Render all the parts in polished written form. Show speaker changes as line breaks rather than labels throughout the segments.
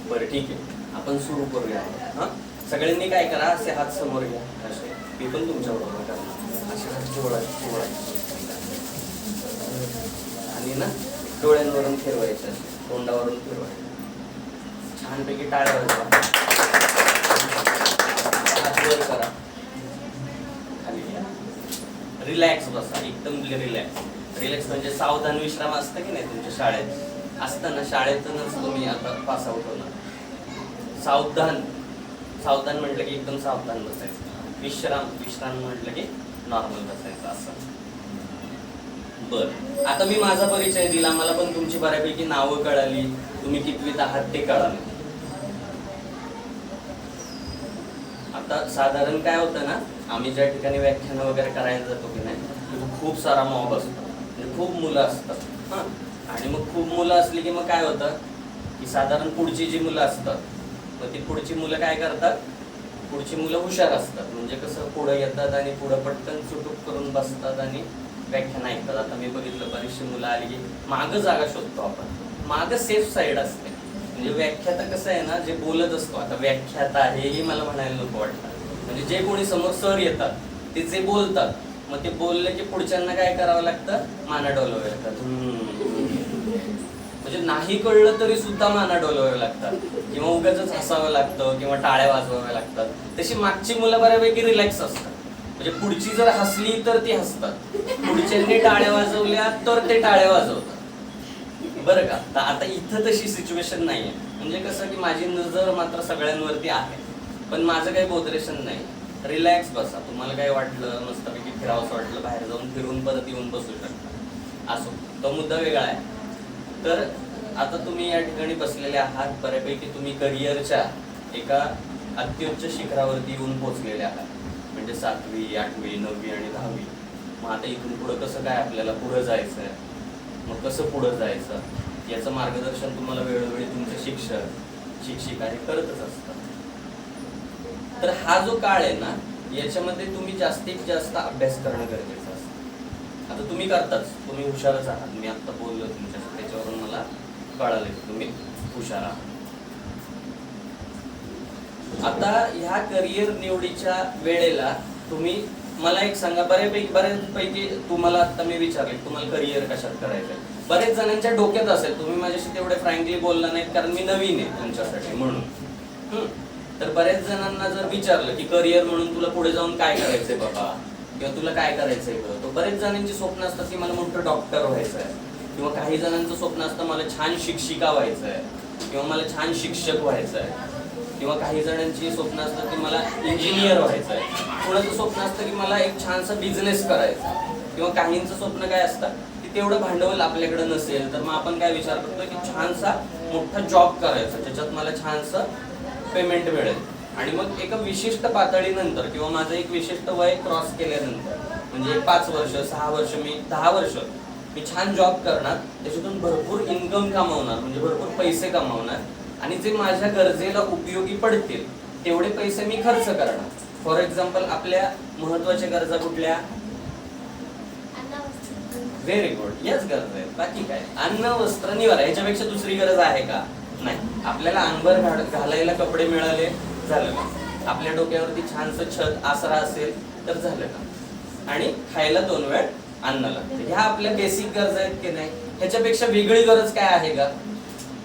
बरं ठीक आहे, आपण सुरू करूया. हा, सगळ्यांनी काय करा, असे हात समोर घ्या, असे. मी पण तुमच्या बरोबर करणार. असे हात जोडायचे आणि ना डोळ्यांवरून फिरवायचे, तोंडावरून फिरवायचे. छानपैकी टाळ्या वाजवा. हात वर करा, खाली घ्या. रिलॅक्स बसा, एकदम रिलॅक्स. रिलॅक्स म्हणजे सावधान विश्राम असतं की नाही तुमच्या शाळेत असताना, शाळेतूनच तुम्ही आता पास आउट होणार. सावधान, सावधान म्हटलं की एकदम सावधान बसायचं. विश्राम, विश्राम म्हटलं की नॉर्मल बसायचं असं. बर, आता मी माझा परिचय दिला, मला पण तुमची बऱ्यापैकी नावं कळाली, तुम्ही कितवीत आहात ते कळालं. आता साधारण काय होतं ना, आम्ही ज्या ठिकाणी व्याख्यान वगैरे करायला जातो की नाही, तिथं खूप सारा मॉब असतो, म्हणजे खूप मुलं असतात. हा, आणि मग खूप मुलं असली की मग काय होतं की साधारण पुढची जी मुलं असतात, मग ती पुढची मुलं काय करतात, पुढची मुलं हुशार असतात. म्हणजे कसं, पुढं येतात आणि पुढं पटकन सुटूक करून बसतात आणि व्याख्यान ऐकतात. आता मी बघितलं बरीचशी मुलं आली की मागं जागा शोधतो आपण, मागं सेफ साईड असते. म्हणजे व्याख्याता कसं आहे ना, जे बोलत असतो, आता व्याख्याता हेही मला म्हणायला नको वाटतं, म्हणजे जे कोणी समोर सर येतात ते जे बोलतात, मग ते बोलले की पुढच्यांना काय करावं लागतं, माना डोलवावे लागतात. म्हणजे नाही कळलं तरी सुद्धा माना डोलवावे लागतात, किंवा उगाचच हसावं लागतं, किंवा टाळ्या वाजवाव्या लागतात. तशी मागची मुलं बऱ्यापैकी रिलॅक्स असतात. म्हणजे पुढची जर हसली तर ती हसतात, पुढच्यांनी टाळ्या वाजवल्या तर ते टाळ्या वाजवतात. बरं का, तर आता इथं तशी सिच्युएशन नाहीये. म्हणजे कसं की माझी नजर मात्र सगळ्यांवरती आहे, पण माझं काही बोधरेशन नाही. रिलॅक्स बसा, तुम्हाला काय वाटलं मस्तपैकी फिरावंसं वाटलं, बाहेर जाऊन फिरून परत येऊन बसू शकता. असो, तो मुद्दा वेगळा आहे. तर आता तुम्ही या ठिकाणी बसलेले आहात, बऱ्यापैकी तुम्ही करिअरच्या एका अत्युच्च शिखरावरती येऊन पोहोचलेले आहात. म्हणजे 7वी, 8वी, 9वी आणि 10वी. मग आता इथून पुढं कसं काय आपल्याला पुढं जायचं आहे, मग कसं पुढं जायचं याचं मार्गदर्शन तुम्हाला वेळोवेळी तुमचे शिक्षक, शिक्षिका हे करतच असतात. तर हा जो काळ आहे ना, याच्यामध्ये तुम्ही जास्तीत जास्त अभ्यास करणं गरजेचं असतं. आता तुम्ही करताच, तुम्ही हुशारच आहात. मी आता बोललो तुमच्याशी, त्याच्यावरून मला कळालं की तुम्ही हुशार आहात. आता ह्या करिअर निवडीच्या वेळेला तुम्ही मला एक सांगा, बऱ्यापैकी तुम्हाला आता मी विचारले तुम्हाला करिअर कशात करायचंय, बरेच जणांच्या डोक्यात असेल. तुम्ही माझ्याशी तेवढे फ्रँकली बोलला नाहीत कारण मी नवीन आहे तुमच्यासाठी म्हणून. तर बऱ्याच जणांना जर विचारलं की करिअर म्हणून तुला पुढे जाऊन काय करायचंय बाबा, किंवा तुला काय करायचंय, तो बरेच जणांची स्वप्न असतात की मला मोठं डॉक्टर व्हायचं आहे, किंवा काही जणांचं स्वप्न असतं मला छान शिक्षिका व्हायचं आहे, किंवा मला छान शिक्षक व्हायचं आहे, किंवा काही जणांची स्वप्न असतात की मला इंजिनियर व्हायचं आहे, कोणाचं स्वप्न असतं की मला एक छानसा बिझनेस करायचा, किंवा काहींचं स्वप्न काय असतं की तेवढं भांडवल आपल्याकडे नसेल तर मग आपण काय विचार करतो की छानसा मोठा जॉब करायचा ज्याच्यात मला छानसं पेमेंट मिळेल, आणि मग एका विशिष्ट पातळीनंतर किंवा माझं एक विशिष्ट वय क्रॉस केल्यानंतर, म्हणजे 5 वर्ष 6 वर्ष 10 वर्ष मी छान जॉब करणार, त्याच्यातून भरपूर इन्कम कमावणार, म्हणजे भरपूर पैसे कमावणार, आणि जे माझ्या गरजेला उपयोगी पडतील तेवढे पैसे मी खर्च करणार. फॉर एक्झाम्पल, आपल्या महत्वाच्या गरजा कुठल्या? व्हेरी गुड, याच गरज आहेत. बाकी काय? अन्न, वस्त्र, निवारा, याच्यापेक्षा दुसरी गरज आहे का? नाही. आपल्याला अंगभर घालायला कपडे मिळाले, झालं का? आपल्या डोक्यावरती छानसं छत आसरा असेल तर झालं का? आणि खायला 2 वेळ अन्न लागतं. ह्या आपल्या बेसिक गरजा आहेत की नाही? ह्याच्यापेक्षा वेगळी गरज काय आहे का?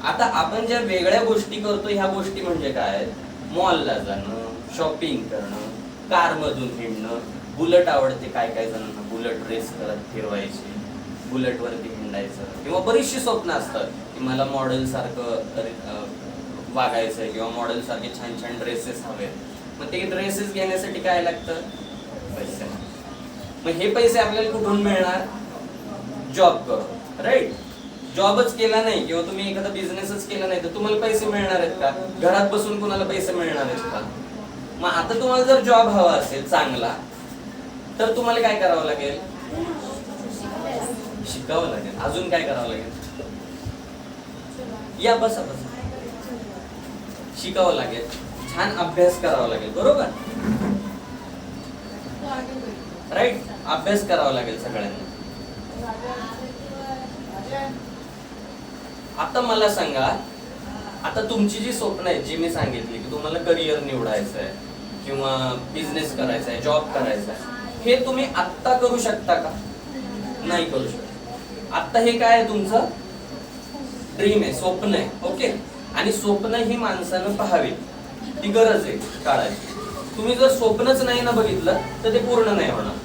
आता आपण ज्या वेगळ्या गोष्टी करतो ह्या गोष्टी म्हणजे काय? मॉलला जाणं, शॉपिंग करणं, कार मधून हिंडणं, बुलेट आवडते काय काय जणांना, बुलेट रेस करत फिरवायची, बुलेट वरती हिंडायचं, किंवा बरीचशी स्वप्न असतात की मला मॉडेल सारखं वागायचंय, किंवा मॉडेल सारखे छान छान ड्रेसेस हवेत. मग ते ड्रेसेस घेण्यासाठी काय लागतं? पैसे. मग हे पैसे आपल्याला कुठून मिळणार? जॉब करून, राईट? जॉबच केला नाही किंवा तुम्ही एखादा बिझनेसच केला नाही तर तुम्हाला पैसे मिळणार आहेत का? घरात बसून कुणाला पैसे मिळणार आहेत का? मग आता तुम्हाला जर जॉब हवा असेल चांगला तर तुम्हाला काय करावं लागेल? शिकावं लागेल. अजून काय करावं लागेल? या बसा बसा. शिकावं लागेल, छान अभ्यास करावा लागेल, बरोबर? राईट? अभ्यास करावा लागेल सगळ्यांना. आता मला सांगा, आता तुमची जी स्वप्न आहेत जी मी सांगितली की तुम्हाला करिअर निवडायचं आहे किंवा बिझनेस करायचा आहे, जॉब करायचा आहे, हे तुम्ही आत्ता करू शकता का? नाही करू शकता. आत्ता हे काय आहे? तुमचं ड्रीम आहे, स्वप्न आहे. ओके. आणि स्वप्न ही माणसानं पाहावी, ती गरज आहे काळाची. तुम्ही जर स्वप्नच नाही ना बघितलं तर ते पूर्ण नाही होणार.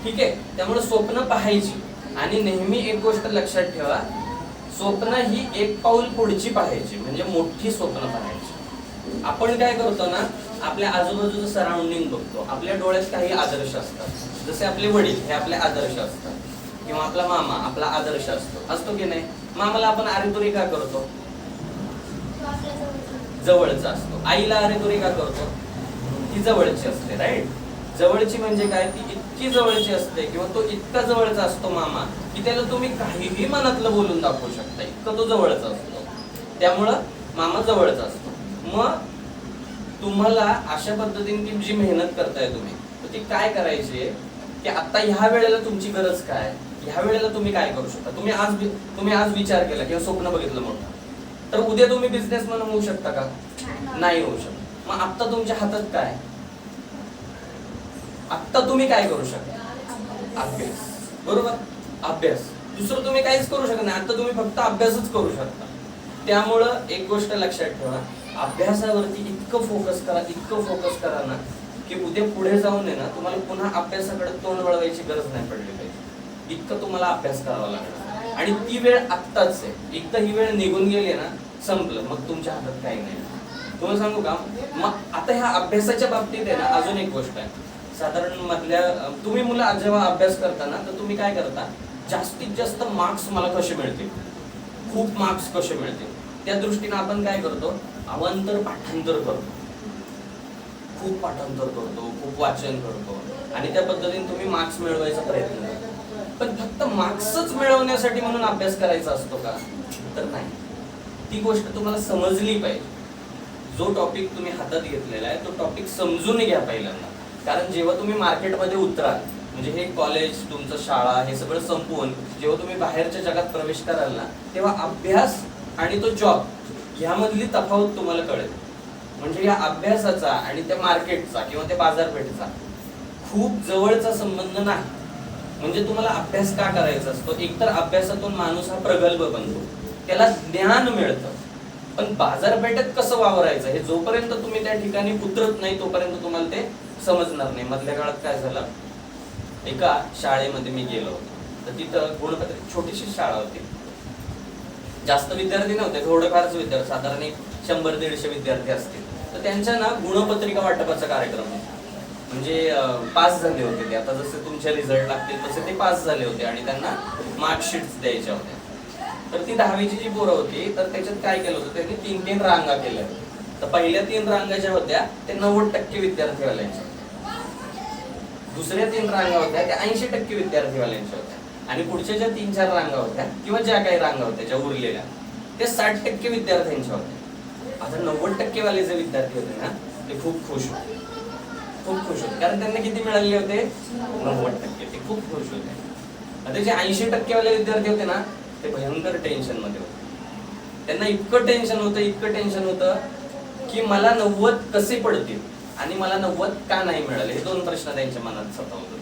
ठीक आहे. त्यामुळे स्वप्न पाहायची. आणि नेहमी एक गोष्ट लक्षात ठेवा, स्वप्न ही एक पाऊल पुढची पाहायची, म्हणजे मोठी स्वप्न पाहायची. आपण काय करतो ना, आपल्या आजूबाजूचं सराउंडिंग बघतो, आपल्या डोळ्यात काही आदर्श असतात. जसे आपले वडील हे आपले आदर्श असतात, किंवा आपला मामा आपला आदर्श असतो की नाही? मामाला आपण अरेतुरी का करतो? जवळचा असतो. आईला अरेतुरी का करतो? ती जवळची असते. राईट. जवळची म्हणजे काय? ती इतकी जवळची असते किंवा तो इतका जवळचा असतो मामा, की त्याला तुम्ही काहीही मनातलं बोलून दाखवू शकता, इतका तो जवळचा असतो. त्यामुळं मामा जवळचा असतो. मग तुम्हाला अशा पद्धतीने जी मेहनत करताय तुम्ही, तर ती काय करायची आहे की आता ह्या वेळेला तुमची गरज काय, ह्या वेळेला तुम्ही काय करू शकता? तुम्ही आज विचार केला किंवा स्वप्न बघितलं मोठं, तर उद्या तुम्ही बिझनेसमॅन होऊ शकता का? नाही होऊ शकत. मग आता तुमच्या हातात काय? आता तुम्ही काय करू शकता? अभ्यास. बरोबर. अभ्यास. दुसरं तुम्ही काहीच करू शकत नाही. आता तुम्ही फक्त अभ्यासच करू शकता. त्यामुळं एक गोष्ट लक्षात ठेवा, अभ्यासावरती इतकं फोकस करा ना, की उद्या पुढे जाऊन आहे ना तुम्हाला पुन्हा अभ्यासाकडे तोंड वळवायची गरज नाही पडली पाहिजे. इतकं तुम्हाला अभ्यास करावा लागणार. आणि ती वेळ आत्ताच आहे. एकदा ही वेळ निघून गेली ना, संपलं. मग तुमच्या हातात काही नाही. तुम्हाला सांगू का, मग आता ह्या अभ्यासाच्या बाबतीत आहे ना अजून एक गोष्ट आहे. साधारण मधल्या तुम्ही मुलं जेव्हा अभ्यास करता ना, तर तुम्ही काय करता? जास्तीत जास्त मार्क्स मला कसे मिळतील, खूप मार्क्स कसे मिळतील, त्या दृष्टीने आपण काय करतो? अवांतर पाठांतर करतो, खूप पाठांतर करतो, खूप वाचन करतो, आणि त्या पद्धतीने तुम्ही मार्क्स मिळवायचा प्रयत्न करतो. पण फक्त मार्क्सच मिळवण्यासाठी म्हणून अभ्यास करायचा असतो का? तर नाही. ती गोष्ट तुम्हाला समजली पाहिजे. जो टॉपिक तुम्ही हातात घेतलेला आहे तो टॉपिक समजून घ्या पहिल्यांदा. कारण जेव्हा तुम्ही मार्केटमध्ये उतराल, म्हणजे हे कॉलेज, तुमचं शाळा, हे सगळं संपवून जेव्हा तुम्ही बाहेरच्या जगात प्रवेश कराल ना, तेव्हा अभ्यास आणि तो जॉब ह्यामधली तफावत तुम्हाला कळेल. म्हणजे या अभ्यासाचा आणि त्या मार्केटचा किंवा त्या बाजारपेठेचा खूप जवळचा संबंध नाही. म्हणजे तुम्हाला अभ्यास का करायचा असतो? एकतर अभ्यासातून माणूस हा प्रगल्भ बनतो, त्याला ज्ञान मिळतं. पण बाजारपेठेत कसं वावरायचं हे जोपर्यंत तुम्ही त्या ठिकाणी उतरत नाही तोपर्यंत तुम्हाला ते समजणार नाही. मधल्या काळात काय झालं, एका शाळेमध्ये मी गेलो होतो, तर तिथं गुणपत्रिका, छोटीशी शाळा होती, जास्त विद्यार्थी नव्हते, थोडेफारच विद्यार्थी, साधारण 100-150 विद्यार्थी असतील. तर त्यांच्या ना गुणपत्रिका वाटपाचा कार्यक्रम होता. म्हणजे पास झाले होते ते. आता जसे तुमचे रिझल्ट लागतील तसे ते पास झाले होते आणि त्यांना मार्कशीट्स द्यायच्या होत्या. तर ती 10वीची जी पोरं होती, तर त्याच्यात काय केलं होतं, त्यांनी 3-3 रांगा केल्या. तर पहिल्या 3 रांगा ज्या होत्या ते 90% विद्यार्थीवाल्यांच्या होत्या, दुसऱ्या 3 रांगा होत्या त्या 80% विद्यार्थीवाल्यांच्या होत्या, आणि पुढच्या ज्या 3-4 रांगा होत्या किंवा ज्या काही रांगा होत्या ज्या उरलेल्या त्या 60% विद्यार्थ्यांच्या होत्या. आता 90% वाले जे विद्यार्थी होते ना, ते खूप खुश होते, कारण त्यांना किती मिळाले होते? 90%. ते खूप खुश होते. आता जे 80% वाले विद्यार्थी होते ना, ते भयंकर टेन्शन मध्ये होते. त्यांना इतकं टेन्शन होतं की मला 90 कसे पडतील आणि मला 90 का नाही मिळाले, हे 2 प्रश्न त्यांच्या मनात सतावत होते.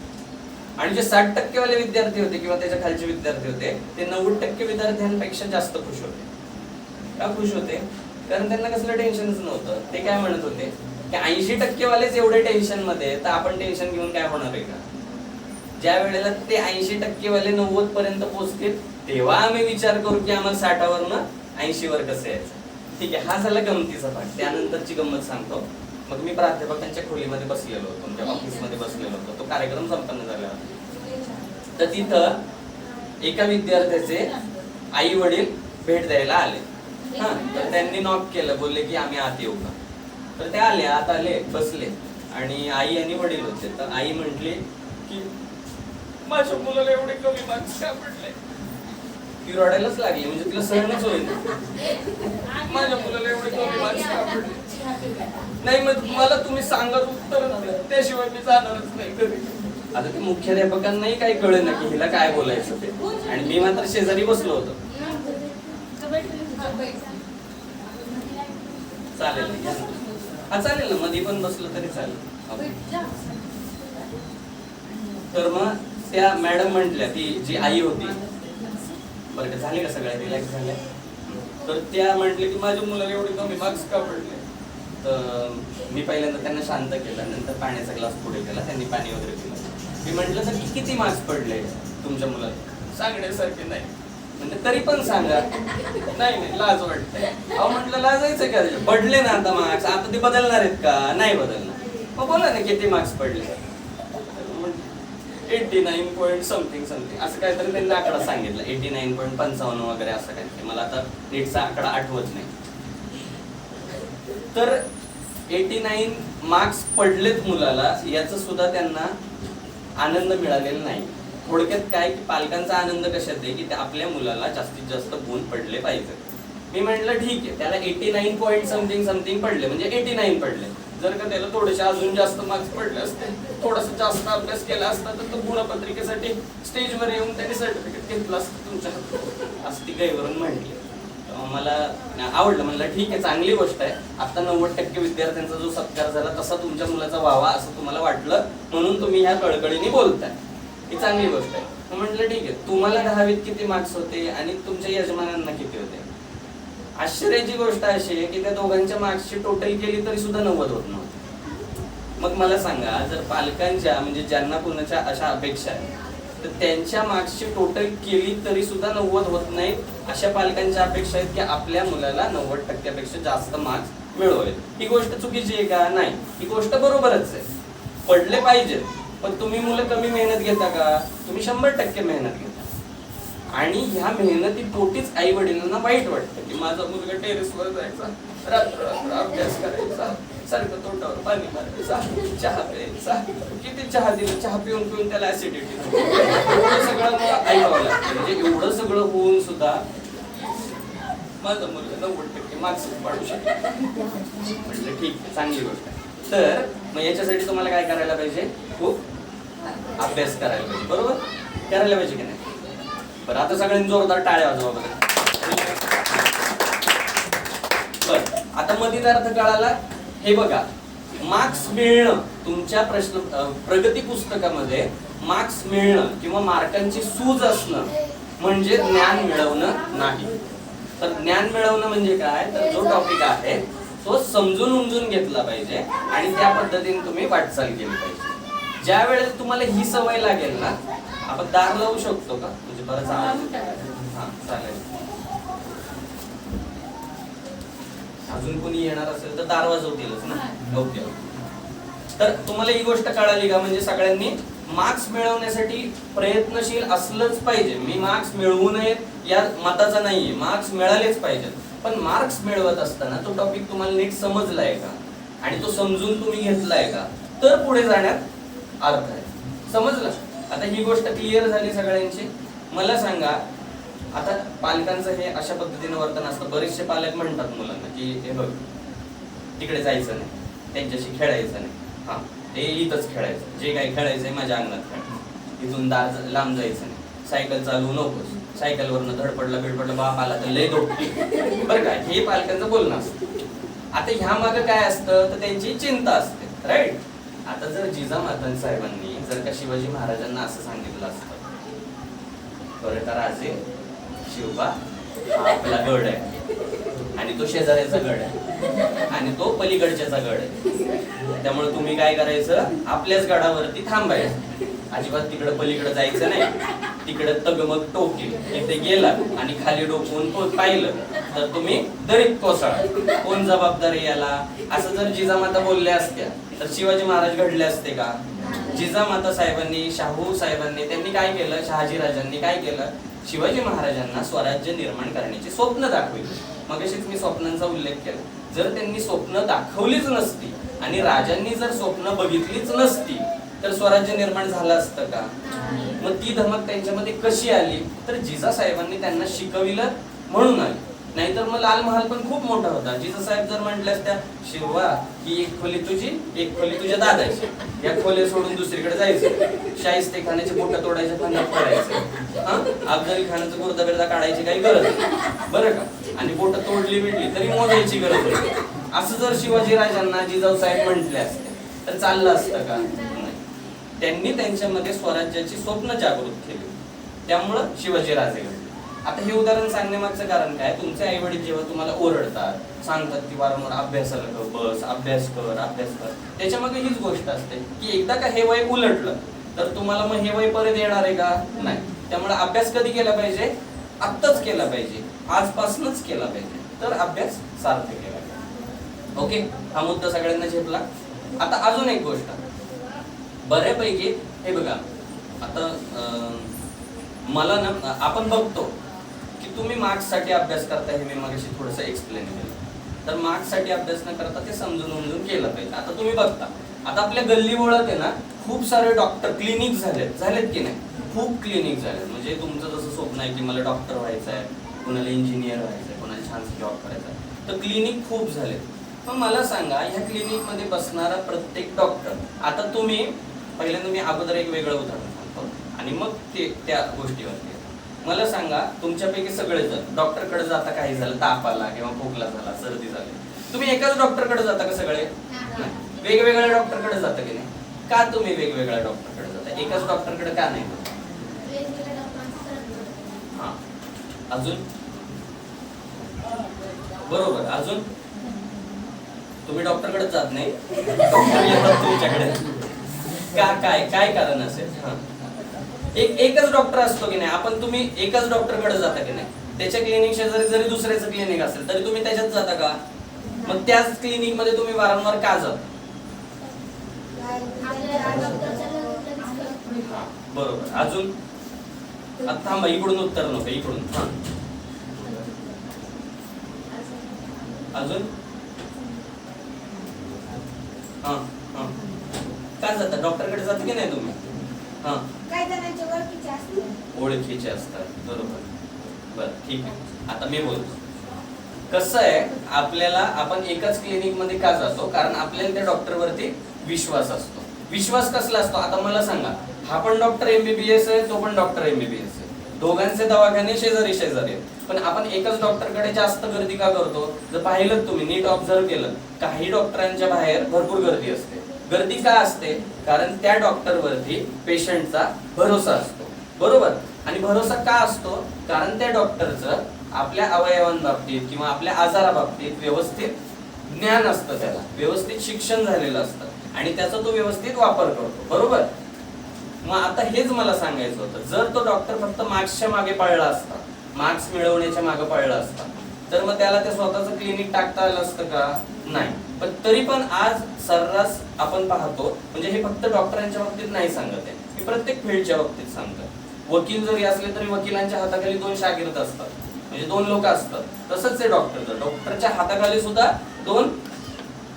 आणि जे 60% वाले विद्यार्थी होते किंवा त्याच्या खालचे विद्यार्थी होते, ते 90% विद्यार्थ्यांपेक्षा जास्त खुश होते. का खुश होते? कारण त्यांना कसलं टेन्शनच नव्हतं. ते काय म्हणत होते की 80% वालेच एवढे टेन्शन मध्ये, तर आपण टेन्शन घेऊन काय होणार आहे का? ज्या वेळेला ते 80% वाले 90 पर्यंत पोहोचतील तेव्हा आम्ही विचार करू की आम्हाला 60वरनं 80वर कसं यायचं. ठीक आहे, हा झाला गमतीचा भाग. त्यानंतरची गंमत सांगतो. मग मी प्राध्यापकांच्या खोलीमध्ये बसलेलो होतो, म्हणजे ऑफिसमध्ये बसलेलो होतो. तो कार्यक्रम संपन्न झाला होता. तर तिथं एका विद्यार्थ्याचे आई वडील भेट द्यायला आले. तर त्यांनी नॉक केलं, बोलले की आम्ही आत येऊ का? तर ते आले, आत आले, बसले, आणि आई आणि वडील होते. तर आई म्हटली की माझ्या मुलाला एवढे कमी मार्क्स का पडले? ती रडायलाच लागली, म्हणजे तिला सहनच होईल. माझ्या मुलाला एवढे कमी मार्क्स का पडले? नाही, मग मला तुम्ही सांगा उत्तर, त्याशिवाय मी जाणारच नाही घरी. आता ते मुख्याध्यापकांनाही काही कळे ना की हिला काय बोलायचं ते, आणि मी मात्र शेजारी बसलो होतो. चालेल हा, चालेल ना, मध्ये पण बसलो तरी चालेल. तर मग त्या मॅडम म्हटल्या, ती जी आई होती, बरं का झाले का सगळ्या रिलॅक्स झाल्या, तर त्या म्हटले की माझ्या मुलाला एवढे कमी मार्क्स का पडले. तर मी पहिल्यांदा त्यांना शांत केलं, नंतर पाण्याचा ग्लास पुढे केला, त्यांनी पाणी वगैरे पिलं. मी म्हटलं तर किती मार्क्स पडले तुमच्या मुलाला, सांगण्यासारखे नाही म्हणजे तरी पण सांगा. नाही लाज वाटते. अहो म्हटलं लाजायचं का, पडले ना आता मार्क्स, आता ते बदलणार आहेत का, नाही बदलणार, मग बोला ना किती मार्क्स पडले. 89 समथिंग असं काहीतरी त्यांनी आकडा सांगितला, 89.55 वगैरे असं काहीतरी, मला आता नीटचा आकडा आठवत नाही. तर 89 मार्क्स पडलेत मुलाला, याचं सुद्धा त्यांना आनंद मिळालेला नाही. थोडक्यात काय की पालकांचा आनंद कशात आहे की आपल्या मुलाला जास्तीत जास्त गुण पडले पाहिजे. मी म्हटलं ठीक आहे, त्याला 89 समथिंग पडले म्हणजे 89 पडले. जर का त्याला थोडेसे अजून जास्त मार्क्स पडले असते, थोडासा जास्त अभ्यास केला असता, तर तो गुणपत्रिकेसाठी स्टेजवर येऊन त्यांनी सर्टिफिकेट घेतलं असतं तुमच्या हातात, असं ती गैरवरून म्हटली. मला आवडलं, म्हणलं ठीक आहे, चांगली गोष्ट आहे. आता 90% विद्यार्थ्यांचा जो सत्कार झाला तसा तुमच्या मुलाचा व्हावा असं तुम्हाला वाटलं, म्हणून तुम्ही ह्या कळकळीने बोलताय, ही चांगली गोष्ट आहे. म्हटलं ठीक आहे, तुम्हाला 10वीत किती मार्क्स होते आणि तुमच्या यजमानांना किती होते. आश्चर्याची गोष्ट अशी आहे की त्या दोघांच्या मार्क्सची टोटल केली तरी सुद्धा 90 होत नव्हते. मग मला सांगा, जर पालकांच्या म्हणजे ज्यांना कुणाच्या अशा अपेक्षा आहेत, तर त्यांच्या मार्क्सची टोटल केली तरी सुद्धा 90 होत नाहीत, अशा पालकांच्या अपेक्षा आहेत की आपल्या मुलाला 90% जास्त मार्क्स मिळवावेत. ही गोष्ट चुकीची आहे का, नाही, ही गोष्ट बरोबरच आहे, पडले पाहिजेत. पण तुम्ही मुलं कमी मेहनत घेता का, तुम्ही 100% मेहनत घेता. आणि ह्या मेहनती पोटीच आई वडिलांना वाईट वाटतं की माझा मुलगा टेरेसवर जायचा, रात्र अभ्यास करायचा, सारखं तोंडावर पाणी मारायचा, चहा प्यायचा, किती चहा दिला, चहा पिऊन पिऊन त्याला ऍसिडिटी, एवढं सगळं ऐकावं लागतं. म्हणजे एवढं सगळं होऊन सुद्धा माझा मुलगा 90% मार्क्स पाडू शकतो. म्हटलं ठीक आहे, चांगली गोष्ट आहे. तर मग याच्यासाठी तुम्हाला काय करायला पाहिजे, खूप अभ्यास करायला पाहिजे, बरोबर करायला पाहिजे की नाही. बरं, आता सगळ्यांनी जोरदार टाळ्या वाजवा बघा. बरं, आता मधीदार्थ कळाला. हे बघा, मार्क्स मिळणं तुमच्या प्रगती पुस्तकामध्ये मार्क्स मिळणं किंवा मार्कांची सूज असणं म्हणजे ज्ञान मिळवणं नाही. तर ज्ञान मिळवणं म्हणजे काय, तर जो टॉपिक आहे तो समजून उमजून घेतला पाहिजे आणि त्या पद्धतीने तुम्ही वाटचाल केली पाहिजे. ज्या वेळेस तुम्हाला ही सवय लागेल ना, आपण दार लावू शकतो का, म्हणजे बरंच हा चालेल. अजून कोणी येणार असेल तर दार वाजवतीलच ना. ओके. तर तुम्हाला ही गोष्ट कळाली का, म्हणजे सगळ्यांनी मार्क्स मिळवण्यासाठी प्रयत्नशील असलंच पाहिजे. मी मार्क्स मिळवू नयेत या मताचा नाहीये, मार्क्स मिळालेच पाहिजेत. पण मार्क्स मिळवत असताना तो टॉपिक तुम्हाला नीट समजलाय का आणि तो समजून तुम्ही घेतलाय का, तर पुढे जाण्यात अर्थ आहे. समजलं. आता ही गोष्ट क्लिअर झाली सगळ्यांची. मला सांगा, आता पालकांचं हे अशा पद्धतीने वर्तन असतं. बरेचसे पालक म्हणतात मुलांना की हे बघ, तिकडे जायचं नाही, त्यांच्याशी खेळायचं नाही, हा ते इथंच खेळायचं, जे काही खेळायचंय माझ्या अंगणात खेळायचं, इथून लांब जायचं नाही, सायकल चालवू नकोस, सायकलवरनं धडपडला बिडपडला बाप आला तर लय दोपटी, बरं का, हे पालकांचं बोलणं असतं. आता ह्या मागं काय असतं, तर त्यांची चिंता असते, राईट. आता जर जिजामाता साहेबांनी जर का शिवाजी महाराजांना असं सांगितलं असतं, बरं का राजे, शिवबा हा आपला गड आहे आणि तो शेजाऱ्याचा गड आहे आणि तो पलीकडच्याचा गड आहे, त्यामुळे तुम्ही काय करायचं, आपल्याच गडावरती थांबायचं, अजिबात तिकडे पलीकडे जायचं नाही. तिकडे तगमग टोकेल, इथे गेला आणि खाली डोकवून पाहिलं तर तुम्ही दरीत कोसळा, कोण जबाबदार याला. असं जर जिजामाता बोलल्या असत्या तर शिवाजी महाराज घडले असते का. जिजामाता साहेबांनी, शाहू साहेबांनी त्यांनी काय केलं, शहाजीराजांनी काय केलं, शिवाजी महाराजांना स्वराज्य निर्माण करण्याची स्वप्न दाखवली. मगाशीच मी स्वप्नांचा उल्लेख केला. जर त्यांनी स्वप्न दाखवलीच नसती आणि राजांनी जर स्वप्न बघितलीच नसती तर स्वराज्य निर्माण झालं असतं का. मग ती धमक त्यांच्यामध्ये कशी आली, तर जिजासाहेबांनी त्यांना शिकविलं म्हणून आली. नाहीतर मग लाल महाल पण खूप मोठा होता. जिजा साहेब जर म्हटल्यास त्या शिवा ही एक खोली तुझी, एक खोली तुझ्या दादाची, या खोल्या सोडून दुसरीकडे जायचं, शाहिस्ते खाण्याचे बोटं तोडायचे फंदात पडायचं, अफजल खानाचं गुर्दा बिर्दा काढायची काही गरज नाही बरं का. आणि बोटं तोडली बिडली तरी मोजायची गरज नाही. असं जर शिवाजी राजांना जिजाऊ साहेब म्हटले असते तर चाललं असतं का? नाही. त्यांनी त्यांच्यामध्ये स्वराज्याची स्वप्न जागृत केली, त्यामुळं शिवाजी राजे घडले. आता हे उदाहरण सांगण्यामागचं कारण काय, तुमचे आई वडील जेव्हा तुम्हाला ओरडतात, सांगतात की वारंवार अभ्यासाला बस, अभ्यास कर, अभ्यास कर, त्याच्यामागे हीच गोष्ट असते की एकदा का हे वय उलटलं तर तुम्हाला मग हे वय परत येणार आहे का? नाही. त्यामुळे अभ्यास कधी केला पाहिजे? आत्ताच केला पाहिजे, आजपासूनच केला पाहिजे, तर अभ्यास सार्थ केला पाहिजे. ओके, हा मुद्दा सगळ्यांना झेपला. आता अजून एक गोष्ट बऱ्यापैकी हे बघा, आता मला ना आपण बघतो की तुम्ही मार्क्स साठी अभ्यास करता, हे मी मगाशी थोडंसं एक्सप्लेन केलं. तर मार्क्स साठी अभ्यास न करता ते समजून केलं पाहिजे. आता तुम्ही बघता, आता आपल्या गल्ली बोळात आहे ना खूप सारे डॉक्टर क्लिनिक झालेत की नाही? खूप क्लिनिक झालेत. म्हणजे तुमचं जसं स्वप्न आहे की मला डॉक्टर व्हायचं आहे, कोणाला इंजिनियर व्हायचं आहे, कोणाला छान जॉब करायचा आहे, तर क्लिनिक खूप झालेत. मग मला सांगा, ह्या क्लिनिक मध्ये बसणारा प्रत्येक डॉक्टर, आता तुम्ही पहिल्यांदा मी अगोदर एक वेगळं उदाहरण सांगतो आणि मग ते त्या गोष्टीवरती मला सांगा, तुमच्यापैकी सगळेजण डॉक्टरकडे जाता, काही झालं, ताप आला किंवा खोकला झाला, सर्दी झाली, तुम्ही एकाच डॉक्टरकडे जाता का सगळे? वेगवेगळ्या डॉक्टरकडे जाता की नाही? का तुम्ही वेगवेगळ्या डॉक्टरकडे जाता? एकाच डॉक्टरकडे का नाही? हा, अजून बरोबर, अजून तुम्ही डॉक्टरकडे जात नाही, डॉक्टर येतात तुमच्याकडे का? काय कारण असेल? हा, एकच डॉक्टर असतो की नाही? आपण तुम्ही एकाच डॉक्टरकडे जाता की नाही? त्याच्या क्लिनिक शेजारी जरी दुसऱ्याचं क्लिनिक असेल तरी तुम्ही त्याच्यात जाता का? मग त्याच क्लिनिक मध्ये तुम्ही वारंवार का जाता? बरोबर, अजून? आता थांबा, इकडून उत्तर नको, इकडून. हा, अजून? हा हा, का जाता? डॉक्टरकडे जाता की नाही तुम्ही? हा, ओळखीचे असतात, बरोबर. बर, ठीक आहे. आता मी बोलतो, कसं आहे, आपल्याला आपण एकाच क्लिनिक मध्ये का जातो? कारण आपल्याला त्या डॉक्टर वरती विश्वास असतो. विश्वास कसला असतो? आता मला सांगा, हा पण डॉक्टर एमबीबीएस आहे, तो पण डॉक्टर एमबीबीएस आहे, दोघांचे दवाखाने शेजारी शेजारी आहेत, पण आपण एकच डॉक्टरकडे जास्त गर्दी का करतो? जर पाहिलं तुम्ही, नीट ऑब्झर्व केलं, काही डॉक्टरांच्या बाहेर भरपूर गर्दी असते. गर्दी का असते? कारण त्या डॉक्टर वरती पेशंटचा भरोसा असतो, बरोबर. आणि भरोसा का असतो? कारण त्या डॉक्टरचं आपल्या अवयवांबाबतीत किंवा आपल्या आजाराबाबतीत व्यवस्थित ज्ञान असतं, त्याला व्यवस्थित शिक्षण झालेलं असतं आणि त्याचा तो व्यवस्थित वापर करतो, बरोबर. मग आता हेच मला सांगायचं होतं, जर तो डॉक्टर फक्त मार्क्सच्या मागे पळला असता, मार्क्स मिळवण्याच्या मागे पळला असता, तर मग त्याला ते स्वतःचं क्लिनिक टाकता आलं असतं का? नाही. पण तरी पण आज सर्रास आपण पाहतो, म्हणजे हे फक्त डॉक्टरांच्या बाबतीत नाही सांगत आहे, मी प्रत्येक फील्डच्या बाबतीत सांगतो. वकील जरी असले तरी वकिलांच्या हाताखाली 2 शागिर्द असतात, म्हणजे 2 लोक असतात. तसंच आहे डॉक्टरच्या हाताखाली सुद्धा 2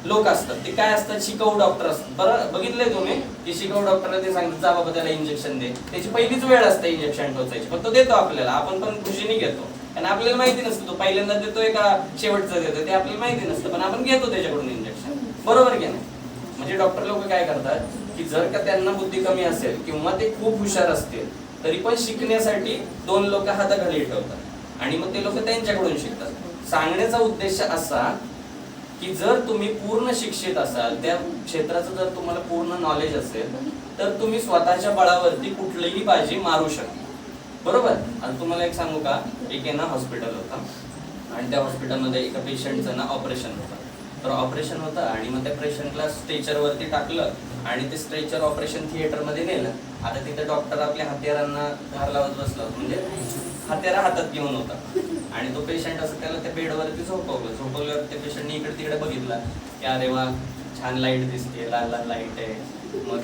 लोक असतात. ते काय असतात? शिकाऊ डॉक्टर असतात. बरं, बघितलंय तुम्ही की शिकाऊ डॉक्टरला ते सांगतात, जा बाबा त्याला इंजेक्शन दे. त्याची पहिलीच वेळ असते इंजेक्शन टोचायची, फक्त देतो आपल्याला, आपण पण खुशीने घेतो, आणि आपल्याला माहिती नसतं तो पहिल्यांदा देतोय का शेवटचं देतोय, ते आपल्याला माहिती नसतं, पण आपण घेतो त्याच्याकडून इंजेक्शन, बरोबर की नाही? म्हणजे डॉक्टर लोक काय करतात की जर का त्यांना बुद्धी कमी असेल किंवा ते खूप हुशार असतील तरी पण शिकण्यासाठी 2 लोक हाताखाली ठेवतात आणि मग ते लोक त्यांच्याकडून शिकतात. सांगण्याचा उद्देश असा की जर तुम्ही पूर्ण शिक्षित असाल, त्या क्षेत्राचं जर तुम्हाला पूर्ण नॉलेज असेल, तर तुम्ही स्वतःच्या बळावरती कुठलीही बाजी मारू शकता, बरोबर. आणि तुम्हाला एक सांगू का, एक आहे ना हॉस्पिटल होतं आणि त्या हॉस्पिटलमध्ये एका पेशंटचं ना ऑपरेशन होतं. तर ऑपरेशन होतं आणि मग त्या पेशंटला स्ट्रेचरवरती टाकलं आणि ते स्ट्रेचर ऑपरेशन थिएटरमध्ये नेलं. आता तिथे डॉक्टर आपल्या हत्यारांना धार लावत बसला, म्हणजे हत्यारा हातात घेऊन होता आणि तो पेशंट असं त्याला त्या बेडवरती झोपवल्यावर त्या पेशंटने इकडे तिकडे बघितला की अरे वा, छान लाईट दिसते, लाल लाल लाईट आहे. मग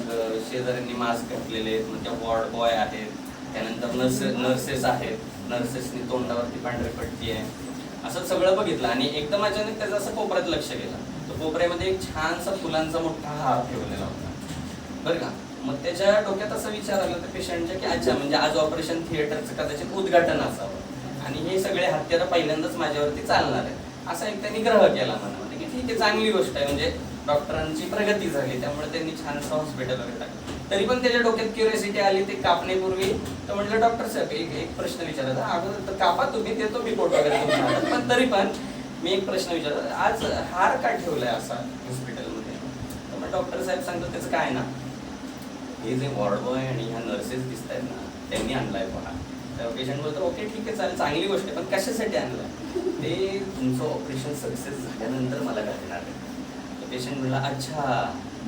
शेजाऱ्यांनी मास्क घातलेले आहेत, मग त्या वॉर्ड बॉय आहेत, त्यानंतर नर्सेस आहेत, नर्सेसनी तोंडावरती पांढरी पट्टी आहे, असं सगळं बघितलं आणि एकदम अचानक त्याचं असं कोपऱ्यात लक्ष गेलं. तर कोपऱ्यामध्ये एक छानसा फुलांचा मोठा हार ठेवलेला होता, बरं का. मग त्याच्या डोक्यात असा विचार आला त्या पेशंटच्या की अच्छा, म्हणजे आज ऑपरेशन थिएटरचं कदाचित उद्घाटन असावं आणि हे सगळे हत्यारं पहिल्यांदाच माझ्यावरती चालणार आहे, असा एक त्यांनी ग्रह केला मनामध्ये की ठीक आहे, चांगली गोष्ट आहे, म्हणजे डॉक्टरांची प्रगती झाली, त्यामुळे त्यांनी छानसं हॉस्पिटल वगैरे टाकलं. तरी पण त्याच्या डोक्यात क्युरियोसिटी आली ते कापण्यापूर्वी. तर म्हटलं डॉक्टर साहेब एक प्रश्न विचारायचा, अगोदर तर कापा तुम्ही, देतो मी कोट वगैरे तुमच्या हातात, पण तरी पण मी एक प्रश्न विचारला, आज हार का ठेवलाय असा हॉस्पिटलमध्ये? तर मग डॉक्टर साहेब सांगतात त्याचं काय ना, हे जे वॉर्ड बॉय आणि ह्या नर्सेस दिसत आहेत ना, त्यांनी आणलाय पहा. तर पेशंट बोलतो ओके ठीक आहे चालेल, चांगली गोष्ट आहे, पण कशासाठी आणलाय? ते तुमचं ऑपरेशन सक्सेस झाल्यानंतर मला कळणार आहे. तर पेशंट म्हणला अच्छा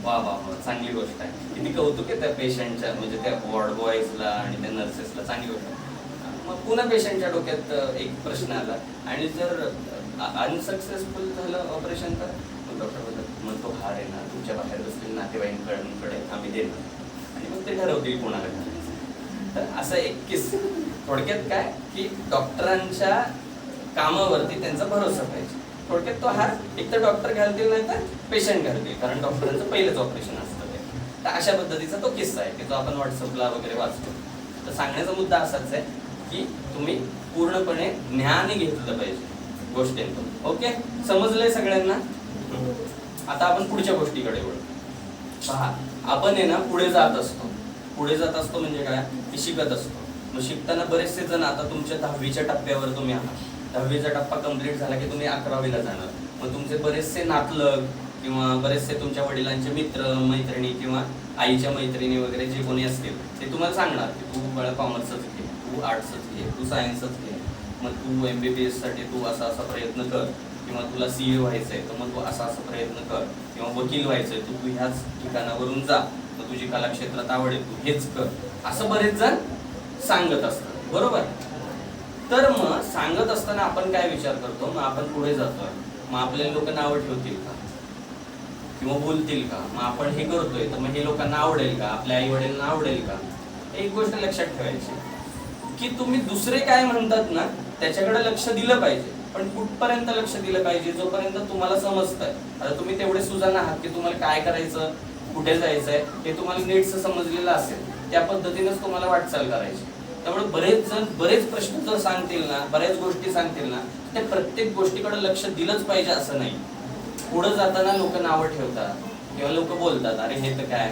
वा वा वा, चांगली गोष्ट आहे. किती कौतुक आहे त्या पेशंटच्या, म्हणजे त्या वॉर्ड बॉयजला आणि त्या नर्सेसला, चांगली गोष्ट आहे. मग पुन्हा पेशंटच्या डोक्यात एक प्रश्न आला, आणि जर अनसक्सेसफुल झालं ऑपरेशन तर डॉक्टर बोलतात मग तो हार आहे ना तुमच्या बाहेर बसलेल्या नातेवाईकांकडे आम्ही देणार, आणि मग ते ठरवतील कोणाला घालायचं. तर असं एक किस्सा थोडक्यात काय की डॉक्टरांच्या कामावरती त्यांचा भरोसा पाहिजे. थोडक्यात तो हार एक तर डॉक्टर घालतील नाही तर पेशंट घालतील, कारण डॉक्टरांचं पहिलंच ऑपरेशन असतं ते. तर अशा पद्धतीचा तो किस्सा आहे की जो आपण व्हॉट्सअपला वगैरे वाचतो. तर सांगण्याचा मुद्दा असाच आहे की तुम्ही पूर्णपणे ज्ञान घेतलं पाहिजे गोष्टींतून. ओके, समजलंय सगळ्यांना? आता आपण पुढच्या गोष्टीकडे वळू. पहा, आपण आहे ना पुढे जात असतो. पुढे जात असतो म्हणजे काय की शिकत असतो. मग शिकताना बरेचसे जण, आता तुमच्या 10वीच्या टप्प्यावर तुम्ही आहात, 10वीचा टप्पा कंप्लीट झाला की तुम्ही 11वीला जाणार. मग तुमचे बरेचसे नातलग किंवा बरेचसे तुमच्या वडिलांचे मित्र मैत्रिणी किंवा आईच्या मैत्रिणी वगैरे जे कोणी असतील ते तुम्हाला सांगणार की तू बाळा कॉमर्सच घे, तू आर्ट्सच घे, तू सायन्सच घे, मग तू MBBS साठी तू असा असा प्रयत्न कर, किंवा तुला CA व्हायचंय तर मग तू असा असा प्रयत्न कर, किंवा वकील व्हायचंय तू ह्याच ठिकाणावरून जा, मग तुझी कला क्षेत्रात आवड आहे तू हेच कर, असं बरेच जण सांगत असतात, बरोबर? तर मग सांगत असताना आपण काय विचार करतो, मग आपण पुढे जातोय, मग आपल्याला लोक नावं ठेवतील का किंवा बोलतील का, मग आपण हे करतोय तर मग हे लोकांना आवडेल का, आपल्या आई वडिलांना आवडेल का? एक गोष्ट लक्षात ठेवायची की तुम्ही दुसरे काय म्हणतात ना त्याच्याकडे लक्ष दिलं पाहिजे, पण कुठपर्यंत लक्ष दिलं पाहिजे, जोपर्यंत तुम्हाला समजतंय. आता तुम्ही तेवढे सुजाण आहात की तुम्हाला काय करायचं, कुठे जायचंय हे तुम्हाला नीटच समजलेलं असेल, त्या पद्धतीनेच तुम्हाला वाटचाल करायची. त्यामुळे बरेच जण बरेच प्रश्न जर सांगतील ना, बऱ्याच गोष्टी सांगतील ना, त्या प्रत्येक गोष्टीकडे लक्ष दिलंच पाहिजे असं नाही. पुढे जाताना लोक नावं ठेवतात किंवा लोक बोलतात अरे हे तर काय,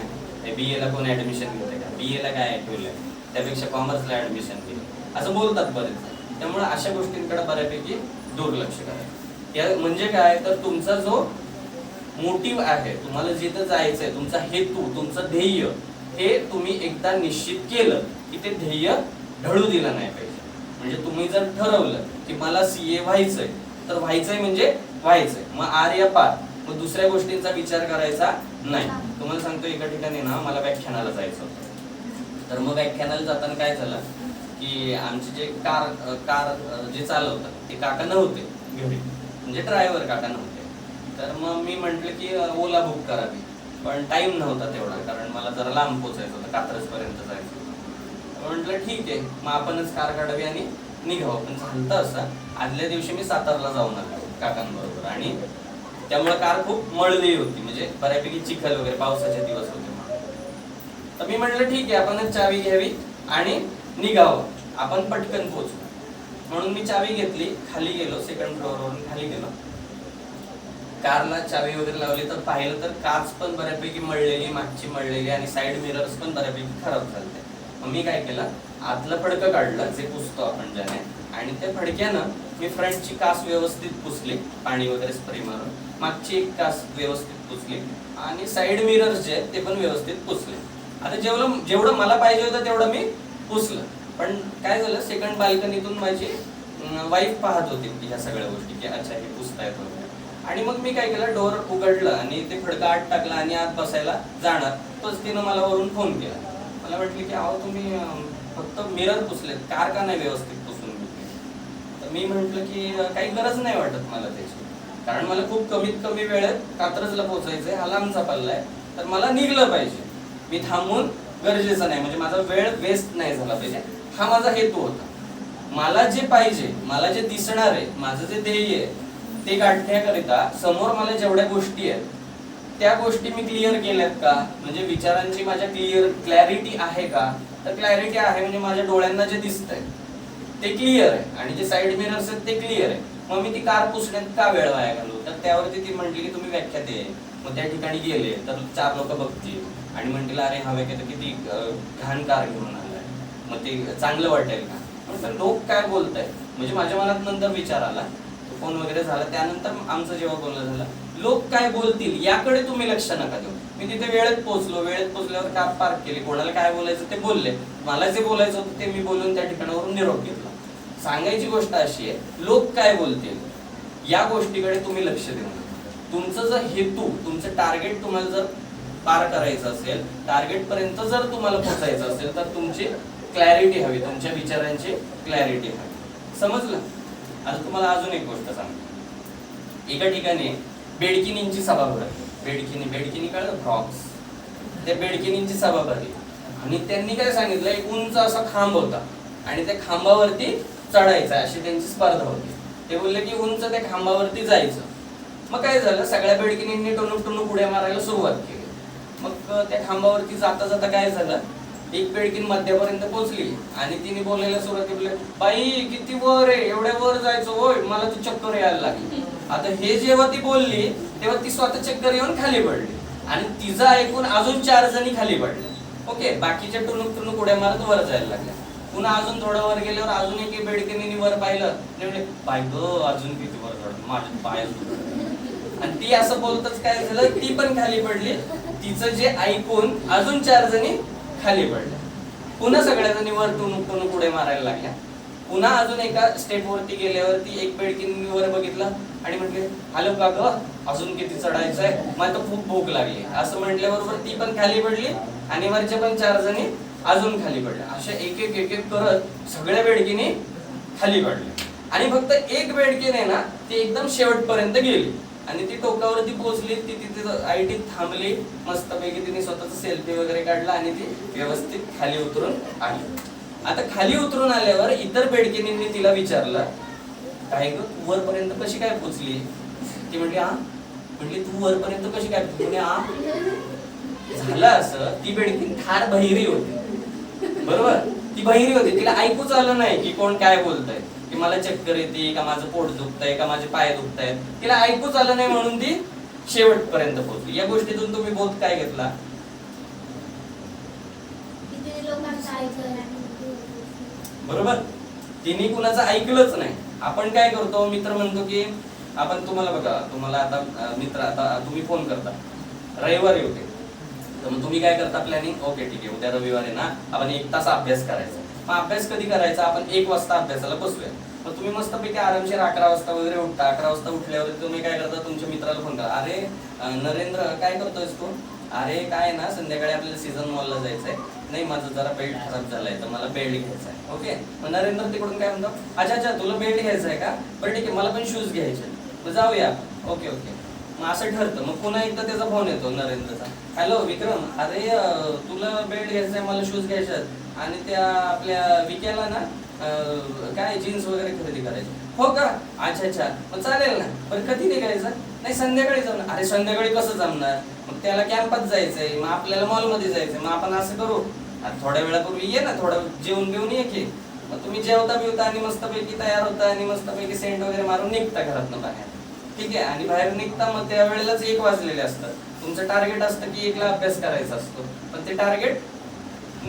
BA ला कोण ऍडमिशन घेतंय का, BA ला काय ठेवलंय, त्यापेक्षा कॉमर्सला ऍडमिशन केलं, असं बोलतात बरेच. त्यामुळे अशा गोष्टींकडे बऱ्यापैकी दुर्लक्ष करायचं. म्हणजे काय तर तुमचा जो मोटिव्ह आहे, तुम्हाला जिथं जायचंय, तुमचा हेतू, तुमचं ध्येय, हे तुम्ही एकदा निश्चित केलं की ते ध्येय ढळू दिलं नाही पाहिजे. म्हणजे तुम्ही जर ठरवलं की मला CA व्हायचंय तर व्हायचंय म्हणजे व्हायचंय, मग आर या पार, मग दुसऱ्या गोष्टींचा विचार करायचा नाही. तुम्हाला सांगतो एका ठिकाणी ना मला व्याख्यानाला जायचं होतं, तर मग व्याख्यानाला जाताना काय झालं की आमचे जे कार जे चालवतात ते काका नव्हते घरी, म्हणजे ड्रायव्हर काका नव्हते. तर मग मी म्हटलं की ओला बुक करावी, पण टाइम नव्हता तेवढा, कारण मला जरा लांब पोचायचं होतं, कात्रजपर्यंत जायचं होतं. म्हटलं ठीक आहे मग आपणच कार काढावी आणि निघावं. पण झालं असं आदल्या दिवशी मी सातारला जाऊन आलो काकांबरोबर, आणि त्यामुळे कार खूप मळली होती, म्हणजे बऱ्यापैकी चिखल वगैरे, पावसाचे दिवस होते. तर मी म्हटलं ठीक आहे आपणच चावी घ्यावी आणि निघावं, आपण पटकन पोहोचू. म्हणून मी चावी घेतली, खाली गेलो, सेकंड फ्लोअरवरून खाली गेलो, कारला चावी वगैरे लावली, तर पाहिलं तर काच पण बऱ्यापैकी मळलेली, मागची मळलेली, आणि साईड मिरर्स पण बऱ्यापैकी खराब झाले. मग मी काय केलं, आतलं फडकं काढलं जे पुसतो आपण ज्याने, आणि त्या फडक्यानं मी फ्रंटची काच व्यवस्थित पुसली, पाणी वगैरे स्प्रे मारून, मागची एक काच व्यवस्थित पुसली, आणि साईड मिरर्स जे आहेत ते पण व्यवस्थित पुसले. आता जेवढं मला पाहिजे होतं तेवढं मी पुसलं. पण काय झालं, सेकंड बाल्कनीतून माझी वाईफ पाहत होती की ह्या सगळ्या गोष्टी, की अच्छा हे पुसतायत वगैरे. आणि मग मी काय केलं, डोअर उघडलं आणि ते फडकं आत टाकलं आणि आत बसायला जाणार, तोच तिनं मला वरून फोन केला. मला म्हटली की अहो तुम्ही फक्त मिरर पुसलेत, कार का नाही व्यवस्थित पुसून घेतली? तर मी म्हटलं की काही गरज नाही वाटत मला त्याची, कारण मला खूप कमीत कमी वेळेत कात्रजला पोहोचायचंय, हा लांबचा पल्ला आहे, तर मला निघलं पाहिजे, मी थांबून गरजेचं नाही, म्हणजे माझा वेळ वेस्ट नाही झाला पाहिजे, हा माझा हेतू होता. मला जे पाहिजे, मला जे दिसणार आहे, माझं जे ध्येय आहे ते गाठण्याकरिता समोर मला जेवढ्या गोष्टी आहेत त्या गोष्टी मी क्लिअर केल्यात का, म्हणजे विचारांची माझ्या क्लॅरिटी आहे का? तर क्लॅरिटी आहे, म्हणजे माझ्या डोळ्यांना जे दिसतंय ते क्लिअर आहे आणि जे साईड मिरर्स आहेत ते क्लिअर आहे. मग मी ती कार पुसण्यात का वेळ वाया घालू? तर त्यावरती ती म्हटली की तुम्ही व्याख्याते आहे. मग त्या ठिकाणी गेले तर 4 लोक बघतील आणि म्हणतील अरे हा व्याख्यात किती घाण कार घेऊन आलाय, मग ते चांगलं वाटेल का? म्हटलं लोक काय बोलताय. म्हणजे माझ्या मनात नंतर विचार आला, फोन वगैरे झाला त्यानंतर आमचं जेव्हा बोलणं झालं, लोक काय बोलतील याकडे तुम्ही लक्ष नका देऊ. मी तिथे वेळेत पोहोचलो, वेळेत पोहोचल्यावर कार पार्क केली, कोणाला काय बोलायचं ते बोलले, मला जे बोलायचं होतं ते मी बोलून त्या ठिकाणावरून निरोप घेतला. सांगायची गोष्ट अशी आहे, लोक काय बोलतील या गोष्टीकडे तुम्ही लक्ष देऊ नका. तुमचं जर हेतू, तुमचं टार्गेट तुम्हाला जर पार करायचं असेल, टार्गेट पर्यंत जर तुम्हाला पोहोचायचं असेल तर तुमची क्लॅरिटी हवी, तुमच्या विचारांची क्लॅरिटी हवी. समजलं? आता तुम्हाला अजून एक गोष्ट सांगतो. एका ठिकाणी बेडकिनींची सभा भरली. बेडकिनी कळलं, फ्रॉक्स. त्या बेडकिनींची सभा भरली आणि त्यांनी काय सांगितलं, एक उंच असा खांब होता आणि त्या खांबावरती चढायचं अशी त्यांची स्पर्धा होती. ते बोलले की उंच त्या खांबावरती जायचं. मग काय झालं, सगळ्या बेडकिनींनी टुणूक टुणूक उड्या मारायला सुरुवात केली. मग त्या खांबावरती जाता जाता काय झालं, एक बेडकीन मध्यापर्यंत पोहोचली आणि तिने बोलायला सुरुवात केली, बाई किती वर आहे, एवढ्या वर जायचं होय, मला तू चक्कर यायला लागली. आता हे जेव्हा ती बोलली तेव्हा ती स्वतः चक्कर येऊन खाली पडली आणि तिचं ऐकून अजून 4 जणी खाली पडल्या. ओके, बाकीच्या टुणूक टुणूक उड्या मारत वर जायला लागल्या. पुन्हा अजून थोडं वर गेल्यावर अजून एक बेडकीने वर पाहिलं, पाय ग अजून किती वर चढ, माझे पाय. आणि ती असं बोलतच काय झालं, ती पण खाली पडली. तिचं जे ऐकून अजून 4 जणी खाली पडल्या. पुन्हा सगळ्या जणी वर टुणूक टुणूक उड्या मारायला लागल्या. पुन्हा अजून एका स्टेप वरती गेल्यावरती एक बेडकीने वर बघितलं आणि म्हटले, हॅलो का ग, अजून किती चढायचंय, मला तर खूप भूक लागली. असं म्हटल्याबरोबर ती पण खाली पडली आणि वरच्या पण 4 जणी अजून खाली पडल्या. अशा एक एक करत सगळ्या बेडकीने खाली पडल्या आणि फक्त एक बेडकीन आहे ना, ती एकदम शेवटपर्यंत गेली आणि ती टोकावरती पोहोचली. ती तिथे आयटीत थांबली, मस्तपैकी तिने स्वतःचा सेल्फी वगैरे काढला आणि ती व्यवस्थित खाली उतरून आली. आता खाली उतरून आल्यावर इतर बेडकिनींनी तिला विचारलं, काय ग तू वरपर्यंत कशी काय पोहोचली? ती म्हटली म्हटली तू वरपर्यंत कशी काय पोहोचली? झालं असं, ती बेडकीन फार बहिरी होती. बरोबर, ती बहिरी होती, तिला ऐकूच आलं नाही की कोण काय बोलतंय, की मला चक्कर येते का, माझं पोट दुखतंय का, माझे पाय दुखतायत. तिला ऐकूच आलं नाही म्हणून ती शेवटपर्यंत पोहोचली. या गोष्टीतून तुम्ही बोध काय घेतला? बरोबर, तिने कुणाचं ऐकलंच नाही. आपण काय करतो, मित्र म्हणतो की आपण तुम्हाला बघा, तुम्हाला आता मित्र, आता तुम्ही फोन करता, रविवारी होते तर मग तुम्ही काय करता, प्लॅनिंग, ओके ठीक आहे उद्या रविवारी ना आपण 1 तास अभ्यास करायचा. मग अभ्यास कधी करायचा, आपण 1 वाजता अभ्यासाला बसूया. मग तुम्ही मस्तपैकी आरामशीर 11 वाजता वगैरे उठता. 11 वाजता उठल्यावर तुम्ही काय करता, तुमच्या मित्राला फोन करा, अरे नरेंद्र काय करतोयस तू? अरे काय ना, संध्याकाळी आपल्याला सीझन मॉलला जायचंय. नाही माझं जरा बेल्ट खराब झालाय तर मला बेल्ट घ्यायचा आहे. ओके, मग नरेंद्र तिकडून काय म्हणतो, अच्छा तुला बेल्ट घ्यायचा आहे का, बरं ठीक आहे मला पण शूज घ्यायचे, मग जाऊया. ओके ओके, मग असं ठरतं. मग पुन्हा एकदा त्याचा फोन येतो नरेंद्रचा, हॅलो विक्रम, अरे तुला बेल्ट घ्यायचा आहे, मला शूज घ्यायचे आहेत आणि त्या आपल्या विक्याला ना काय जीन्स वगैरे खरेदी करायची. हो का, अच्छा मग चालेल ना, बरं कधी निघायचं? नाही संध्याकाळी जाऊ ना. अरे संध्याकाळी कसं जमणार, मग त्याला कॅम्पात जायचंय, मग आपल्याला मॉलमध्ये जायचंय. मग आपण असं करू, थोड्या वेळापूर्वी ये ना, थोडं जेवून घेऊन ये की. मग तुम्ही जेवता बिवता आणि मस्तपैकी तयार होता आणि मस्तपैकी सेंट वगैरे मारून निघता घरातनं बाहेर. ठीक आहे, आणि बाहेर निघता मग त्या वेळेलाच 1 वाजलेले असतात. तुमचं टार्गेट असतं की 1 ला अभ्यास करायचा असतो, पण ते टार्गेट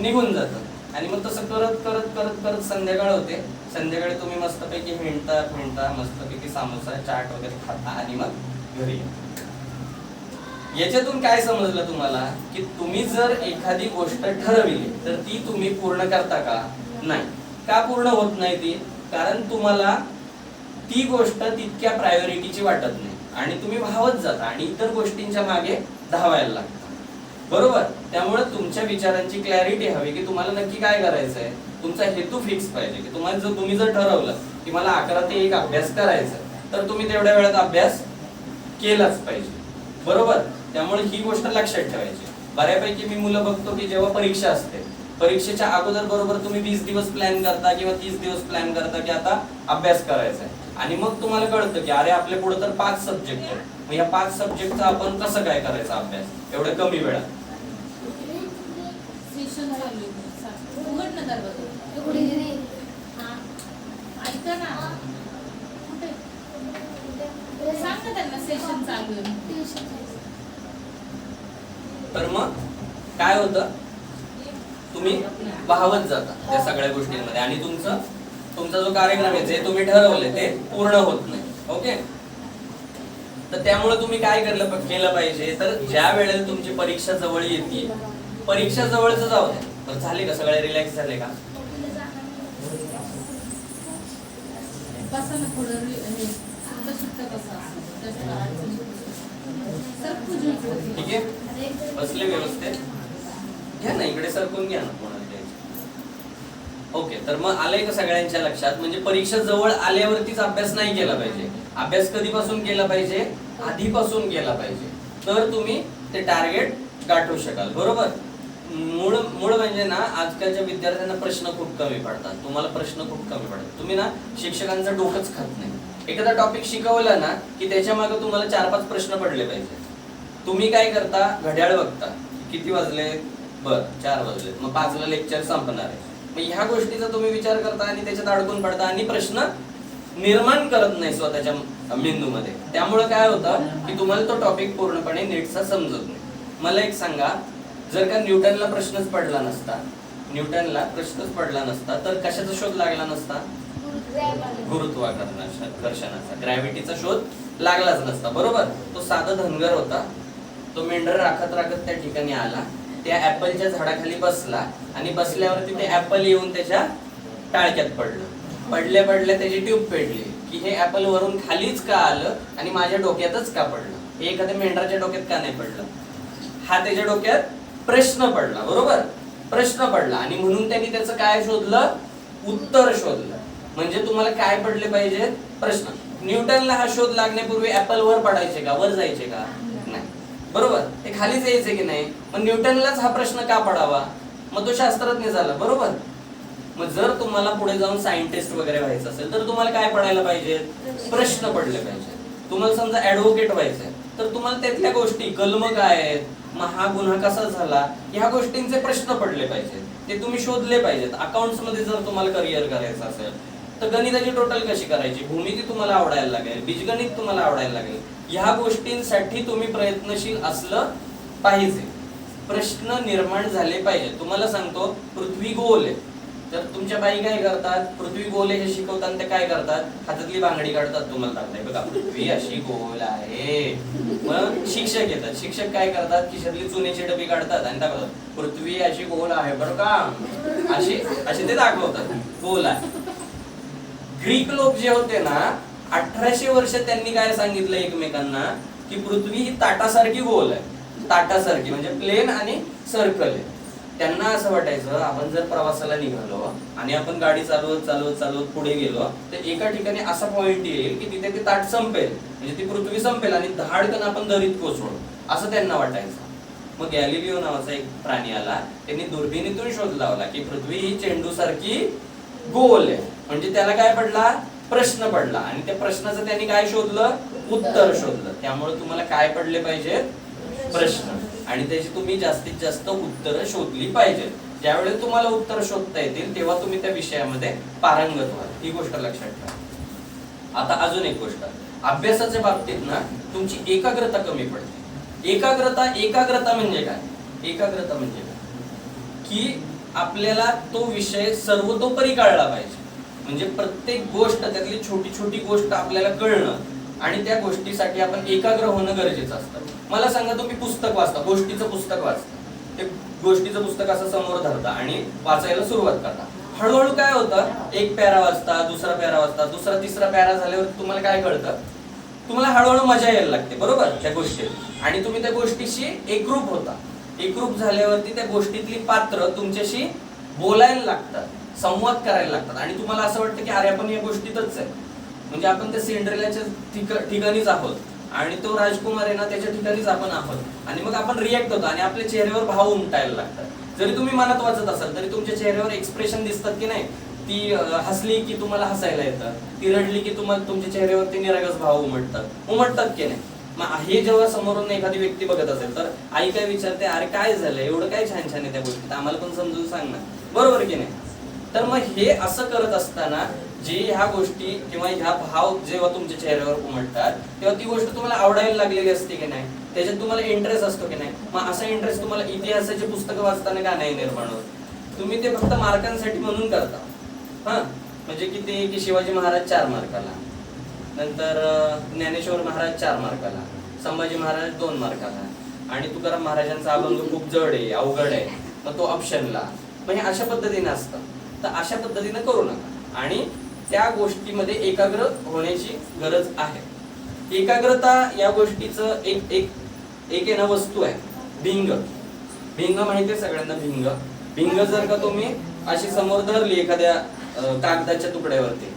निघून जातं. आणि मग तसं करत करत करत करत संध्याकाळ होते. संध्याकाळी तुम्ही मस्तपैकी हिंडता मस्तपैकी समोसा चाट वगैरे खाता आणि मग घरी येता. याच्यातून काय समजलं तुम्हाला, की तुम्ही जर एखादी गोष्ट ठरवली तर ती तुम्ही पूर्ण करता का? नाही. का पूर्ण होत नाही ती? कारण तुम्हाला ती गोष्ट तितक्या प्रायोरिटीची वाटत नाही आणि तुम्ही वाहवत जाता आणि इतर गोष्टींच्या मागे धावायला लागता. बरोबर, त्यामुळे तुमच्या विचारांची क्लॅरिटी हवी की तुम्हाला नक्की काय करायचंय. तुमचा हेतू फिक्स पाहिजे की तुम्ही जर ठरवलं की मला 11 ते 1 अभ्यास करायचा तर तुम्ही तेवढ्या वेळात अभ्यास केलाच पाहिजे. बरोबर, त्यामुळे ही गोष्ट लक्षात ठेवायची. बऱ्यापैकी मी मुलं बघतो की जेव्हा परीक्षा असते, परीक्षेच्या अगोदर बरोबर तुम्ही 20 दिवस प्लॅन करता किंवा 30 दिवस प्लॅन करता की आता अभ्यास करायचा आहे आणि मग तुम्हाला कळतं की अरे आपल्या पुढे तर 5 सब्जेक्ट आहेत, मग या 5 सब्जेक्टचा आपण कसं काय करायचा अभ्यास एवढ्या कमी वेळात.
ऐका ना, कुठे सांग ना त्यांना सेशन चालू आहे.
तर मग काय होतं, तुम्ही वाहवत जाता त्या सगळ्या गोष्टींमध्ये आणि तुमचा जो कार्यक्रम आहे जे तुम्ही ठरवले ते पूर्ण होत नाही. ओके, तर त्यामुळे तुम्ही काय केलं पाहिजे, तर ज्या वेळेला तुमची परीक्षा जवळ येते, परीक्षा जवळच जाऊ द्या. तर झाले का सगळे रिलॅक्स झाले का?
बसा ना पुढं, हे सुट्ट कसं असतं
ठीक आहे, बसले व्यवस्थित, घ्या ना इकडे सरकून घ्या ना कोणाला द्यायचं. ओके, तर मग आलंय का सगळ्यांच्या लक्षात? म्हणजे परीक्षा जवळ आल्यावरतीच अभ्यास नाही केला पाहिजे. अभ्यास कधीपासून केला पाहिजे? आधीपासून केला पाहिजे, तर तुम्ही ते टार्गेट गाठू शकाल. बरोबर. मूळ म्हणजे ना, आजकालच्या विद्यार्थ्यांना प्रश्न खूप कमी पडतात. तुम्हाला प्रश्न खूप कमी पडतात. तुम्ही ना शिक्षकांचं डोकंच खात नाही. एखादा टॉपिक शिकवला ना की त्याच्या मागे तुम्हाला 4-5 प्रश्न पडले पाहिजे. तुम्ही काय करता, घड्याळ बघता, किती वाजले, बर 4 वाजले, मग 5 ला लेक्चर संपणार आहे. मग ह्या गोष्टीचा तुम्ही विचार करता आणि त्याच्यात अडकून पडता आणि प्रश्न निर्माण करत नाही स्वतःच्या मेंदूमध्ये. त्यामुळे काय होतं की तुम्हाला तो टॉपिक पूर्णपणे नीटचा समजत नाही. मला एक सांगा, जर का न्यूटनला प्रश्नच पडला नसता तर कशाचा शोध लागला नसता? गुरुत्वाकर्षणाचा, ग्रॅव्हिटीचा शोध लागलाच नसता. बरोबर. तो साधा धनगर होता, तो मेंढर राखत त्या ठिकाणी आला, त्या ऍपलच्या झाडाखाली बसला आणि बसल्यावरती ते ऍपल येऊन त्याच्या टाळक्यात पडलं. पडल्या त्याची ट्यूब पेटली की हे ऍपल वरून खालीच का आलं आणि माझ्या डोक्यातच का पडलं? हे एखाद्या मेंढराच्या डोक्यात का नाही पडलं? हा त्याच्या डोक्यात प्रश्न पडला. बरोबर, प्रश्न पडला आणि म्हणून त्यांनी त्याचं काय शोधलं? उत्तर शोधलं. म्हणजे तुम्हाला काय पडले पाहिजे? प्रश्न. न्यूटनला हा शोध लागण्यापूर्वी ऍपल वर पडायचे का? वर जायचे का? नाही. बरोबर, ते खालीच यायचे की नाही? मग न्यूटनलाच हा प्रश्न का पडावा? मग तो शास्त्रज्ञ झाला. बरोबर. मग जर तुम्हाला पुढे जाऊन सायंटिस्ट वगैरे व्हायचं असेल तर तुम्हाला काय पडायला पाहिजे? प्रश्न पडले पाहिजे. तुम्हाला समजा ऍडव्होकेट व्हायचंय तर तुम्हाला त्यातल्या गोष्टी, कलम काय आहेत, मग हा गुन्हा कसा झाला, ह्या गोष्टींचे प्रश्न पडले पाहिजेत, ते तुम्ही शोधले पाहिजेत. अकाउंट्स मध्ये जर तुम्हाला करिअर करायचं असेल तर गणिताची टोटल कशी करायची, भूमिती तुम्हाला आवडायला लागेल, बीजगणित तुम्हाला आवडायला लागेल. ह्या गोष्टींसाठी तुम्ही प्रयत्नशील असलं पाहिजे. प्रश्न निर्माण झाले पाहिजे. तुम्हाला सांगतो, पृथ्वी गोल आहे तर तुमच्या बाई काय करतात? पृथ्वी गोल आहे हे शिकवताना ते काय करतात? हातातली बांगडी काढतात, तुम्हाला दाखवताय बघा पृथ्वी अशी गोल आहे. मग शिक्षक येतात, शिक्षक काय करतात? खिशातली चुन्याची डबी काढतात आणि दाखवतात पृथ्वी अशी गोल आहे बरं का, अशी ते दाखवतात गोल आहे. ग्रीक लोक जे होते ना, 1800 वर्ष त्यांनी काय सांगितलं एकमेकांना की पृथ्वी ही ताटासारखी गोल आहे. ताटासारखी म्हणजे प्लेन आणि सर्कल आहे. त्यांना असं वाटायचं, आपण जर प्रवासाला निघालो आणि आपण गाडी चालवत पुढे गेलो तर एका ठिकाणी असा पॉइंट येईल की तिथे ते ताट संपेल, म्हणजे ती पृथ्वी संपेल आणि धाडकन आपण दरीत कोसळू, असं त्यांना वाटायचं. मग गॅलिलिओ नावाचा एक प्राणी आला, त्यांनी दुर्बिणीतून शोध लावला की पृथ्वी ही चेंडू सारखी गोल आहे. म्हणजे त्याला काय पडला? प्रश्न पडला आणि त्या प्रश्नाचं त्यांनी काय शोधलं? उत्तर शोधलं. त्यामुळे तुम्हाला काय पडले पाहिजेत? प्रश्न. आणि त्याची तुम्ही जास्तीत जास्त उत्तरं शोधली पाहिजेत. ज्यावेळेस तुम्हाला उत्तर शोधता येतील तेव्हा तुम्ही त्या विषयामध्ये पारंगत व्हाल. ही गोष्ट लक्षात ठेवा. आता अजून एक गोष्ट, अभ्यासाच्या बाबतीत ना तुमची एकाग्रता कमी पडते. एकाग्रता म्हणजे काय? एकाग्रता म्हणजे काय की आपल्याला तो विषय सर्वतोपरी कळला पाहिजे. म्हणजे प्रत्येक गोष्ट, त्यातली छोटी छोटी गोष्ट आपल्याला कळणं आणि त्या गोष्टीसाठी आपण एकाग्र होणं गरजेचं असतं. मला सांगा, तुम्ही पुस्तक वाचता, गोष्टीचं पुस्तक वाचता, ते गोष्टीचं पुस्तक असं समोर धरता आणि वाचायला सुरुवात करता. हळूहळू काय होतं, एक पॅरा वाचता, दुसरा पॅरा वाचता, दुसरा तिसरा पॅरा झाल्यावर तुम्हाला काय कळतं? तुम्हाला हळूहळू मजा यायला लागते. बरोबर, त्या गोष्टीत. आणि तुम्ही त्या गोष्टीशी एकरूप होता. एकरूप झाल्यावरती त्या गोष्टीतली पात्र तुमच्याशी बोलायला लागतात, संवाद करायला लागतात आणि तुम्हाला असं वाटतं की अरे आपण या गोष्टीतच आहे. म्हणजे आपण त्या सिंड्रेलाच्या ठिकाणीच आहोत आणि तो राजकुमार आहे ना, त्याच्या ठिकाणीच आपण आहोत आणि मग आपण रिॲक्ट होतो आणि आपल्या चेहऱ्यावर भाव उमटायला लागतात. जरी तुम्ही मनात वाचत असाल तरी तुमच्या चेहऱ्यावर एक्सप्रेशन दिसतात की नाही. ती हसली की तुम्हाला हसायला येतं, ती रडली की तुम्हाला तुमच्या चेहऱ्यावरती निरागस भाव उमटतात की नाही. मग हे जेव्हा समोरून एखादी व्यक्ती बघत असेल तर आई काय विचारते, अरे काय झालं, एवढं काय छान छान आहे त्या गोष्टीत, आम्हाला पण समजून सांग ना. बरोबर की नाही. तर मग हे असं करत असताना जी ह्या गोष्टी किंवा ह्या भाव जेव्हा तुमच्या चेहऱ्यावर उमटतात तेव्हा ती गोष्ट तुम्हाला आवडायला लागलेली असते की नाही, त्याच्यात तुम्हाला इंटरेस्ट असतो की नाही. मग असा इंटरेस्ट तुम्हाला इतिहासाची पुस्तकं वाचताना का नाही निर्माण होत? तुम्ही ते फक्त मार्कांसाठी म्हणून करता. हा म्हणजे किती की शिवाजी महाराज 4 मार्काला, नंतर ज्ञानेश्वर महाराज 4 मार्काला, संभाजी महाराज 2 मार्काला, आणि तुकाराम महाराजांचा अभंग खूप जड आहे, अवघड आहे, मग तो ऑप्शनला. म्हणजे अशा पद्धतीने असतं. तर अशा पद्धतीने करू नका. आणि त्या गोष्टीमध्ये एकाग्र होण्याची गरज आहे. एकाग्रता या गोष्टीचं एक एक एक ना वस्तू आहे, भिंग. भिंग माहिती आहे सगळ्यांना? भिंग जर का तुम्ही अशी समोर धरली एखाद्या कागदाच्या तुकड्यावरती,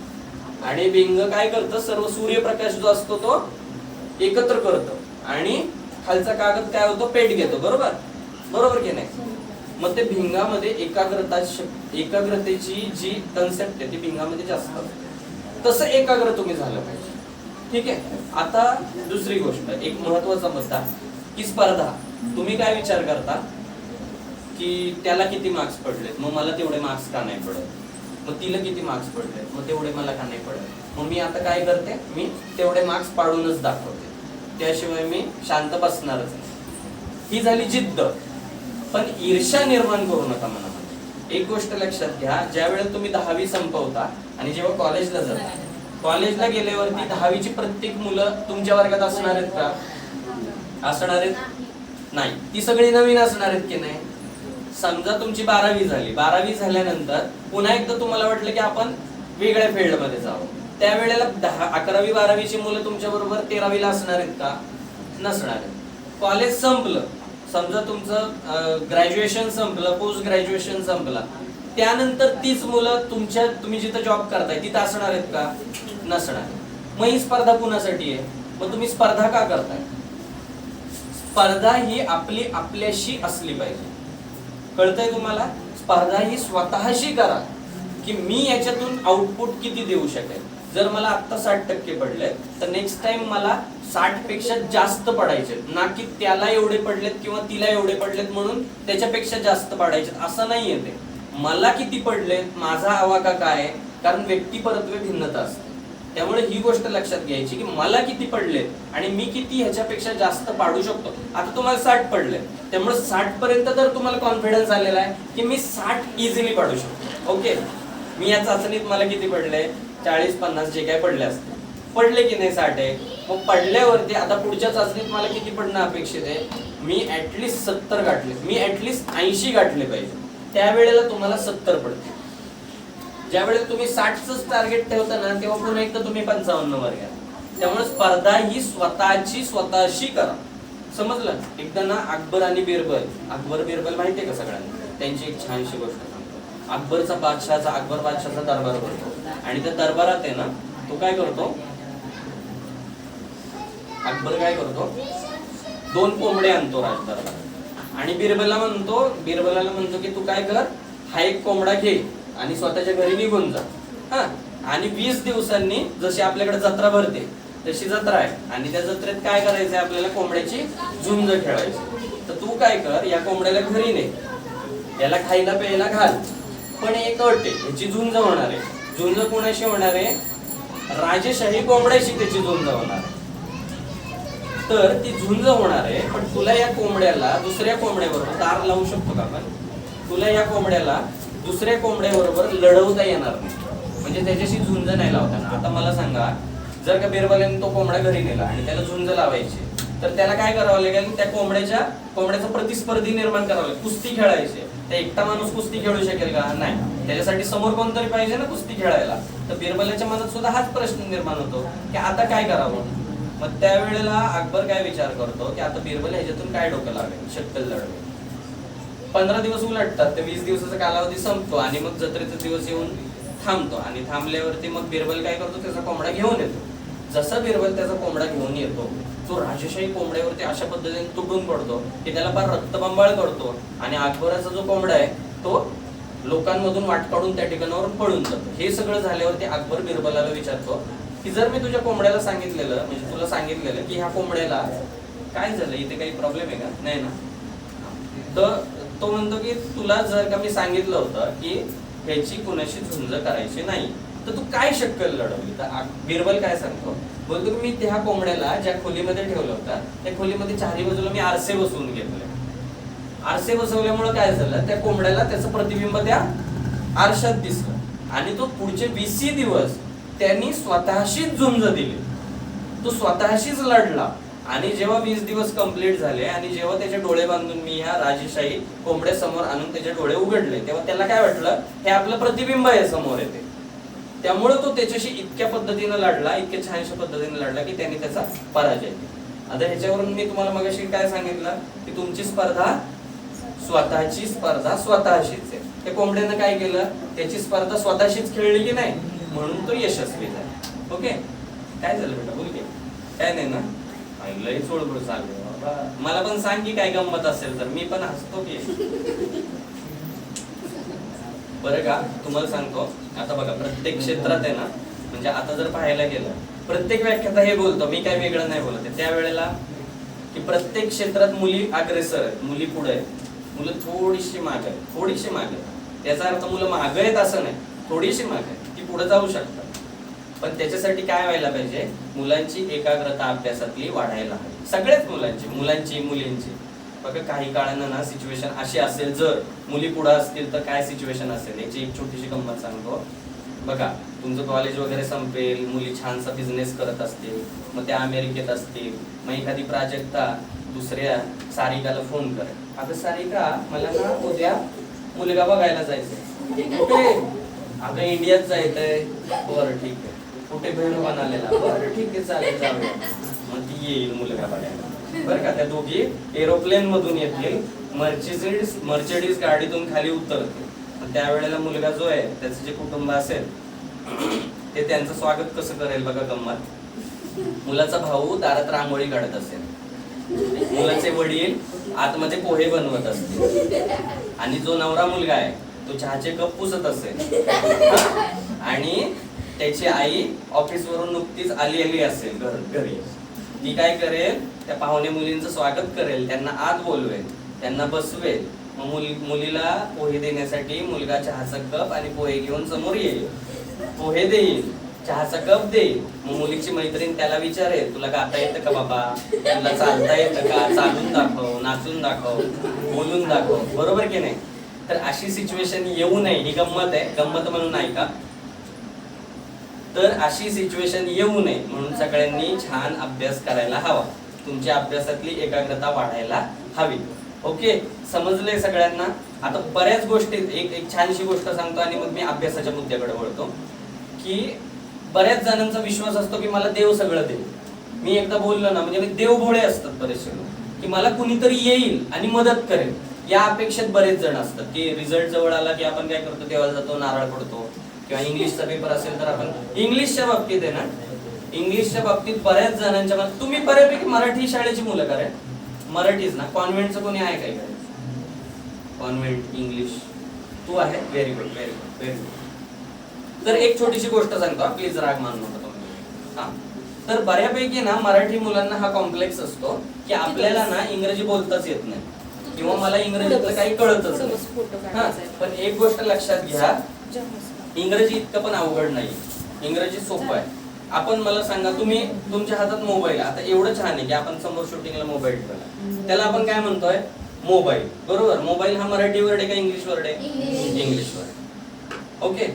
आणि भिंग काय करतं, सर्व सूर्यप्रकाश जो असतो तो एकत्र करतं आणि खालचा कागद काय होतो, पेट घेतो. बरोबर की नाही? मग ते भिंगामध्ये एकाग्रतेची जी कन्सेप्ट आहे ती भिंगामध्ये जास्त असते. तसं एकाग्र तुम्ही झालं पाहिजे. ठीक आहे. आता दुसरी गोष्ट, एक महत्वाचा मुद्दा की स्पर्धा. तुम्ही काय विचार करता की त्याला किती मार्क्स पडलेत, मग मला तेवढे मार्क्स का नाही पडत, मग तिला किती मार्क्स पडलेत, मग तेवढे मला का नाही पडत. मग मी आता काय करते, मी तेवढे मार्क्स पाडूनच दाखवते, त्याशिवाय मी शांत बसणारच नाही. ही झाली जिद्द. पण ईर्ष्या निर्माण करू नका मनामध्ये. एक गोष्ट लक्षात घ्या, ज्या वेळेला तुम्ही 10वी संपवता आणि जेव्हा कॉलेजला जाता, कॉलेजला गेल्यावरती 10वीची प्रत्येक मुलं तुमच्या वर्गात असणार आहेत का? असणार आहेत? नाही. ती सगळी नवीन असणार आहेत की नाही? समजा तुमची 12वी झाली, 12वी झाल्यानंतर पुन्हा एकदा तुम्हाला वाटलं की आपण वेगळ्या फील्डमध्ये जावं, त्यावेळेला 11वी 12वीची मुलं तुमच्या बरोबर 13वीला असणार आहेत का? नसणार आहेत. कॉलेज संपलं, समजा तुमचं ग्रॅज्युएशन संपलं, पोस्ट ग्रॅज्युएशन संपला, त्यानंतर तीच मुलं तुम्ही जिथं जॉब करताय तिथं असणार आहेत का? नसणार. मग ही स्पर्धा कुणासाठी आहे? मग तुम्ही स्पर्धा का करताय? स्पर्धा ही आपल्याशी असली पाहिजे. कळतंय तुम्हाला? स्पर्धा ही स्वतःशी करा की मी याच्यातून आउटपुट किती देऊ शकेल. जर मला आता 60% पडले तर नेक्स्ट टाइम मला 60 पेक्षा जास्त पडायचे, ना की त्याला एवढे पडलेत किंवा तिला एवढे पडलेत म्हणून त्याच्यापेक्षा जास्त पाडायचे, असं नाहीये. ते मला किती पडलेत, माझा आवाका काय, कारण व्यक्तिपरत्वे भिन्नता असते. त्यामुळे ही गोष्ट लक्षात घ्यायची की मला किती पडलेत आणि मी किती ह्याच्यापेक्षा जास्त पाडू शकतो. आता तुम्हाला 60 पडले, त्यामुळे 60 पर्यंत तर तुम्हाला कॉन्फिडन्स आलेला आहे की मी 60 इझिली पाडू शकतो. ओके, मी या चाचणीत मला किती पडले, 40-50 जे काय पडले असते, पडले की नाही 60 आहे. मग पडल्यावरती आता पुढच्या चाचणीत मला किती पडणं अपेक्षित आहे, मी ऍटलिस्ट 70 गाठले, मी ऍटलिस्ट 80 गाठले पाहिजे. त्यावेळेला तुम्हाला 70 पडते. ज्या वेळेला तुम्ही 60च टार्गेट ठेवता ना, तेव्हा पुन्हा एकदा तुम्ही 55 वर घ्या. त्यामुळे स्पर्धा ही स्वतःशी करा. समजलं? एकदा ना अकबर आणि बिरबल माहितीये का सगळ्यांना? त्यांची एक छानशी गोष्ट सांगतो. अकबर बादशाहचा दरबार भरतो आणि त्या दरबारात आहे ना, तो काय करतो, अकबर काय करतो, 2 कोंबडे आणतो राजदरबारात आणि बिरबलाला म्हणतो की तू काय कर, हा एक कोंबडा घे आणि स्वतःच्या घरी निघून जा. हा, आणि 20 दिवसांनी जशी आपल्याकडे जत्रा भरते तशी जत्रा आहे आणि त्या जत्रेत काय करायचंय, आपल्याला कोंबड्याची झुंज खेळायची. तर तू काय कर, या कोंबड्याला घरी ने, याला खायला प्यायला घाल, पण एक अट आहे, याची झुंज होणार आहे. झुंज कोणाशी होणार आहे? राजेशाही कोंबड्याशी त्याची झुंज होणार आहे. तर ती झुंज होणार आहे, पण तुला या कोंबड्याला दुसऱ्या कोंबड्याबरोबर दार लावू शकतो का आपण? तुला या कोंबड्याला दुसऱ्या कोंबड्याबरोबर लढवता येणार नाही, म्हणजे त्याच्याशी झुंज नाही लावताना. आता मला सांगा, जर का बिरबलाने तो कोंबडा घरी नेला आणि त्याला झुंज लावायची, तर त्याला काय करावं लागेल, त्या कोंबड्याचा प्रतिस्पर्धी निर्माण करावं लागेल, कुस्ती खेळायची. त्या एकटा माणूस कुस्ती खेळू शकेल का? नाही. त्याच्यासाठी समोर कोणतरी पाहिजे ना कुस्ती खेळायला. तर बिरबलाच्या मनात सुद्धा हाच प्रश्न निर्माण होतो की आता काय करावं. मग त्यावेळेला अकबर काय विचार करतो की आता बिरबल ह्याच्यातून काय डोकं लावेल, शक्कल लढवेल. 15 दिवस उलटतात, तर 20 दिवसाचा कालावधी संपतो आणि मग जत्रेचा दिवस येऊन थांबतो आणि थांबल्यावरती मग बिरबल काय करतो, त्याचा कोंबडा घेऊन येतो. जसा बिरबल त्याचा कोंबडा घेऊन येतो, तो राजेशाही कोंबड्यावरती अशा पद्धतीने तुटून पडतो की त्याला फार रक्तबंबाळ करतो आणि अकबराचा जो कोंबडा आहे तो लोकांमधून वाट काढून त्या ठिकाणावरून पळून जातो. हे सगळं झाल्यावरती अकबर बिरबलाला विचारतो की जर मी तुझ्या कोंबड्याला सांगितलेलं, म्हणजे तुला सांगितलेलं की ह्या कोंबड्याला काय झालं, इथे काही प्रॉब्लेम आहे का? नाही ना. तर तो म्हणतो की तुला जर का मी सांगितलं होतं की ह्याची कुणाशी झुंज करायची नाही, तर तू काय शक्कल लढवली? तर बिरबल काय सांगतो, बोलतो की मी त्या कोंबड्याला ज्या खोलीमध्ये ठेवलं होतं त्या खोलीमध्ये चारी बाजूला मी आरसे बसवून घेतले. आरसे बसवल्यामुळे काय झालं, त्या कोंबड्याला त्याचं प्रतिबिंब त्या आरशात दिसलं आणि तो पुढचे 20 दिवस त्यांनी स्वतःशीच झुंज दिली. तो स्वतःशीच लढला आणि जेव्हा 20 दिवस कंप्लीट झाले आणि जेव्हा त्याचे डोळे बांधून मी ह्या राजेशाही कोंबड्या समोर आणून त्याचे डोळे उघडले, तेव्हा त्याला काय वाटलं, हे आपलं प्रतिबिंब आहे समोर येते. त्यामुळे तो त्याच्याशी इतक्या पद्धतीने लढला, इतक्या छानशा पद्धतीने लढला की त्यांनी त्याचा पराजय केला. आता ह्याच्यावरून मी तुम्हाला मगाशी काय सांगितलं की तुमची स्पर्धा स्वतःची स्पर्धा स्वतःशीच आहे. त्या कोंबड्यानं काय केलं, त्याची स्पर्धा स्वतःशीच खेळली की नाही, म्हणून तो यशस्वी झाला. ओके, काय झालं बेटा, बोल की. काय नाही ना, लय चोळबोळ चालू बाबा. मला पण सांग की काय गंमत असेल तर मी पण हसतो की. बरं का, तुम्हाला सांगतो आता बघा, प्रत्येक क्षेत्रात आहे ना, म्हणजे आता जर पाहायला गेलं प्रत्येक व्याख्याता हे बोलतो, मी काय वेगळं नाही बोलत आहे त्यावेळेला, की प्रत्येक क्षेत्रात मुली अग्रेसर आहेत, मुली पुढे आहेत, मुलं थोडीशी मागे आहेत, थोडीशी मागे आहेत. याचा अर्थ मुलं मागे आहेत असं नाही, थोडीशी मागे आहेत, ती पुढे जाऊ शकतात. पण त्याच्यासाठी काय व्हायला पाहिजे, मुलांची एकाग्रता अभ्यासातली वाढायला हवी. सगळ्याच मुलांची मुलींची. बघा काही काळानं ना सिच्युएशन अशी असेल, जर मुली पुढे असतील तर काय सिच्युएशन असेल याची एक छोटीशी गंमत सांगतो. बघा तुमचं कॉलेज वगैरे संपेल, मुली छानसा बिझनेस करत असतील, मग त्या अमेरिकेत असतील, मग एखादी प्राजक्ता दुसऱ्या सारिकाला फोन करेल, अगं सारिका मला ना उद्या मुलगा बघायला जायचंय. कुठे? अगं इंडियात जायचंय. बरं ठीक आहे. कुठे? बहीण बनालेला. बरं ठीक आहे चालेल जाऊया. मग ती येईल मुलगा बघायला. बरं का, त्या दोघी एरोप्लेन मधून येतील, मर्सिडीज गाडीतून खाली उतरतील. त्यावेळेला मुलगा जो आहे त्याचं जे कुटुंब असेल ते त्यांचं स्वागत कसं करेल बघा गंमत. मुलाचा भाऊ दारात रांगोळी काढत असेल, मुलाचे वडील आतमध्ये पोहे बनवत असतील आणि जो नवरा मुलगा आहे तो चहाचे कप पुसत असेल आणि त्याची आई ऑफिस वरून नुकतीच आली असेल घरी. ती काय करेल, त्या पाहुणे मुलींचं स्वागत करेल, त्यांना आत बोलवेल, त्यांना बसवेल. मग मुलीला पोहे देण्यासाठी मुलगा चहाचा कप आणि पोहे घेऊन समोर येईल, पोहे देईल, चहाचा कप देईल. मग मुलीची मैत्रीण त्याला विचारेल, तुला गाता येतं का बाबा, तुला चालता येतं का, चालून दाखव, नाचून दाखव, बोलून दाखव. बरोबर की नाही? तर अशी सिच्युएशन येऊ नये, ही गंमत आहे, गंमत म्हणून ऐका. तर अशी सिच्युएशन येऊ नये म्हणून सगळ्यांनी छान अभ्यास करायला हवा, तुमच्या अभ्यासातली एकाग्रता वाढायला हवी. ओके, समजलंय सगळ्यांना? आता बऱ्याच गोष्टी, एक छानशी गोष्ट सांगतो आणि मग मी अभ्यासाच्या मुद्द्याकडे वळतो. की बऱ्याच जणांचा विश्वास असतो की मला देव सगळं देईल. मी एकदा बोललो ना, म्हणजे देवभोळे असतात बरेचसे लोक, की मला कुणीतरी येईल आणि मदत करेल, या अपेक्षेत बरेच जण असतात. की रिझल्ट जवळ आला की आपण काय करतो, देवाला जातो, नारळ पडतो. किंवा इंग्लिशचा पेपर असेल तर आपण इंग्लिशच्या बाबतीत आहे ना, इंग्लिशच्या बाबतीत बऱ्याच जणांच्या, तुम्ही बऱ्यापैकी मराठी शाळेची मुलं करा, मराठीच ना, कॉन्व्हेंटचं कोणी आहे काय करायचं? कॉन्व्हेंट इंग्लिश तू आहे, very good very good very good. तर एक छोटीशी गोष्ट सांगतो, प्लीज राग मानू नका तुम्ही. हा, तर बऱ्यापैकी ना मराठी मुलांना हा कॉम्प्लेक्स असतो की आपल्याला ना इंग्रजी बोलताच येत नाही किंवा मला इंग्रजीतलं काही कळतच नाही. हा, पण एक गोष्ट लक्षात घ्या, इंग्रजी इतकं पण अवघड नाही, इंग्रजी सोपं आहे. आपण मला सांगा, तुम्ही तुमच्या हातात मोबाईल, आता एवढं छान आहे की आपण समोर शूटिंगला मोबाईल ठेवला, त्याला आपण काय म्हणतोय, मोबाईल. बरोबर, मोबाईल हा मराठी वर्ड आहे का इंग्लिश वर्ड आहे? English word. ओके,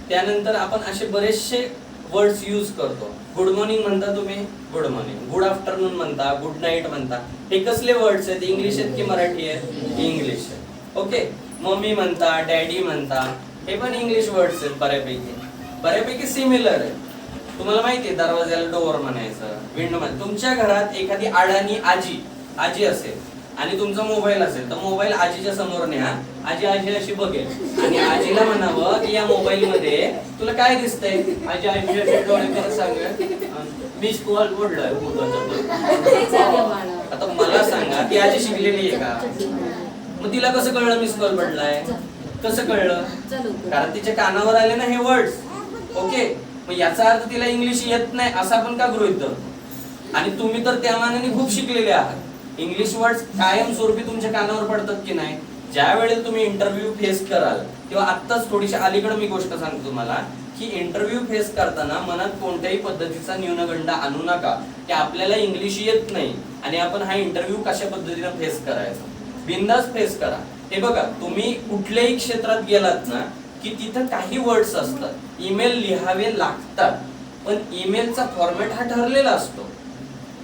त्यानंतर आपण असे बरेचसे वर्ड्स यूज करतो. गुड मॉर्निंग म्हणता तुम्ही, गुड मॉर्निंग. गुड आफ्टरनून म्हणता, गुड नाईट म्हणता. हे कसले वर्ड्स आहेत, इंग्लिश आहेत की मराठी आहेत? इंग्लिश आहेत. ओके, मम्मी म्हणता, डॅडी म्हणता, हे पण इंग्लिश वर्ड्स आहेत. बऱ्यापैकी सिमिलर आहे. तुम्हाला माहिती आहे दरवाजाला डोअर म्हणायचं, विंडो म्हणायचं. तुमच्या घरात एखादी अडाणी आजी असेल आणि तुमचा मोबाईल असेल तर मोबाईल आजीच्या समोर न्या, आजी अशी बघेल आणि आजीला म्हणावं की या मोबाईल मध्ये तुला काय दिसतंय? आजी अशी डोळे करत सांगेल, मिस कॉल बोललाय. आता मला सांगा, ती आजी शिकलेली आहे का? मग तिला कसं कळलं मिस कॉल पडलाय? कसं कळलं? कारण तिच्या कानावर आले ना हे वर्ड्स. ओके, मग याचा अर्थ तिला इंग्लिश येत नाही असं आपण का गृहीत धरतो? आणि तुम्ही तर त्या मानाने खूप शिकलेले आहात. इंग्लिश वर्ड्स कायमस्वरूपी तुमच्या कानावर पडतात की नाही? ज्या वेळेला तुम्ही इंटरव्ह्यू फेस कराल तेव्हा आत्ताच थोडीशी अलीकडे मी गोष्ट सांगतो तुम्हाला की इंटरव्ह्यू फेस करताना मनात कोणत्याही पद्धतीचा न्यूनगंड आणू नका की आपल्याला इंग्लिश येत नाही आणि आपण हा इंटरव्ह्यू कशा पद्धतीने फेस करायचा. बिंदास फेस करा. हे बघा, तुम्ही कुठल्याही क्षेत्रात गेलात ना की तिथं काही वर्ड्स असतात, ईमेल लिहावे लागतात, पण ईमेलचा फॉर्मॅट हा ठरलेला असतो,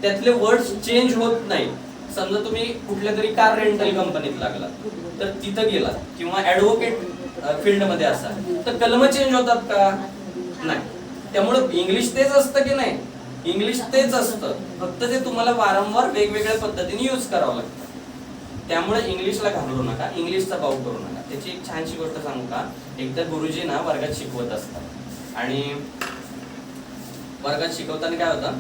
त्यातले वर्ड्स चेंज होत नाही. समजा तुम्ही कुठल्या तरी कार रेंटल कंपनीत लागलात तर तिथं गेलात किंवा ऍडव्होकेट फील्ड मध्ये असाल तर कलम चेंज होतात का? नाही. त्यामुळे इंग्लिश तेच असतं की नाही? इंग्लिश तेच असतं, फक्त ते तुम्हाला वारंवार वेगवेगळ्या पद्धतीने यूज करावं लागतं. त्यामुळे इंग्लिशला घाबरू नका, इंग्लिशचा बाऊ करू नका. त्याची एक छानशी गोष्ट सांगू का? एकदा गुरुजी ना वर्गात शिकवत असतात आणि वर्गात शिकवताना काय होतं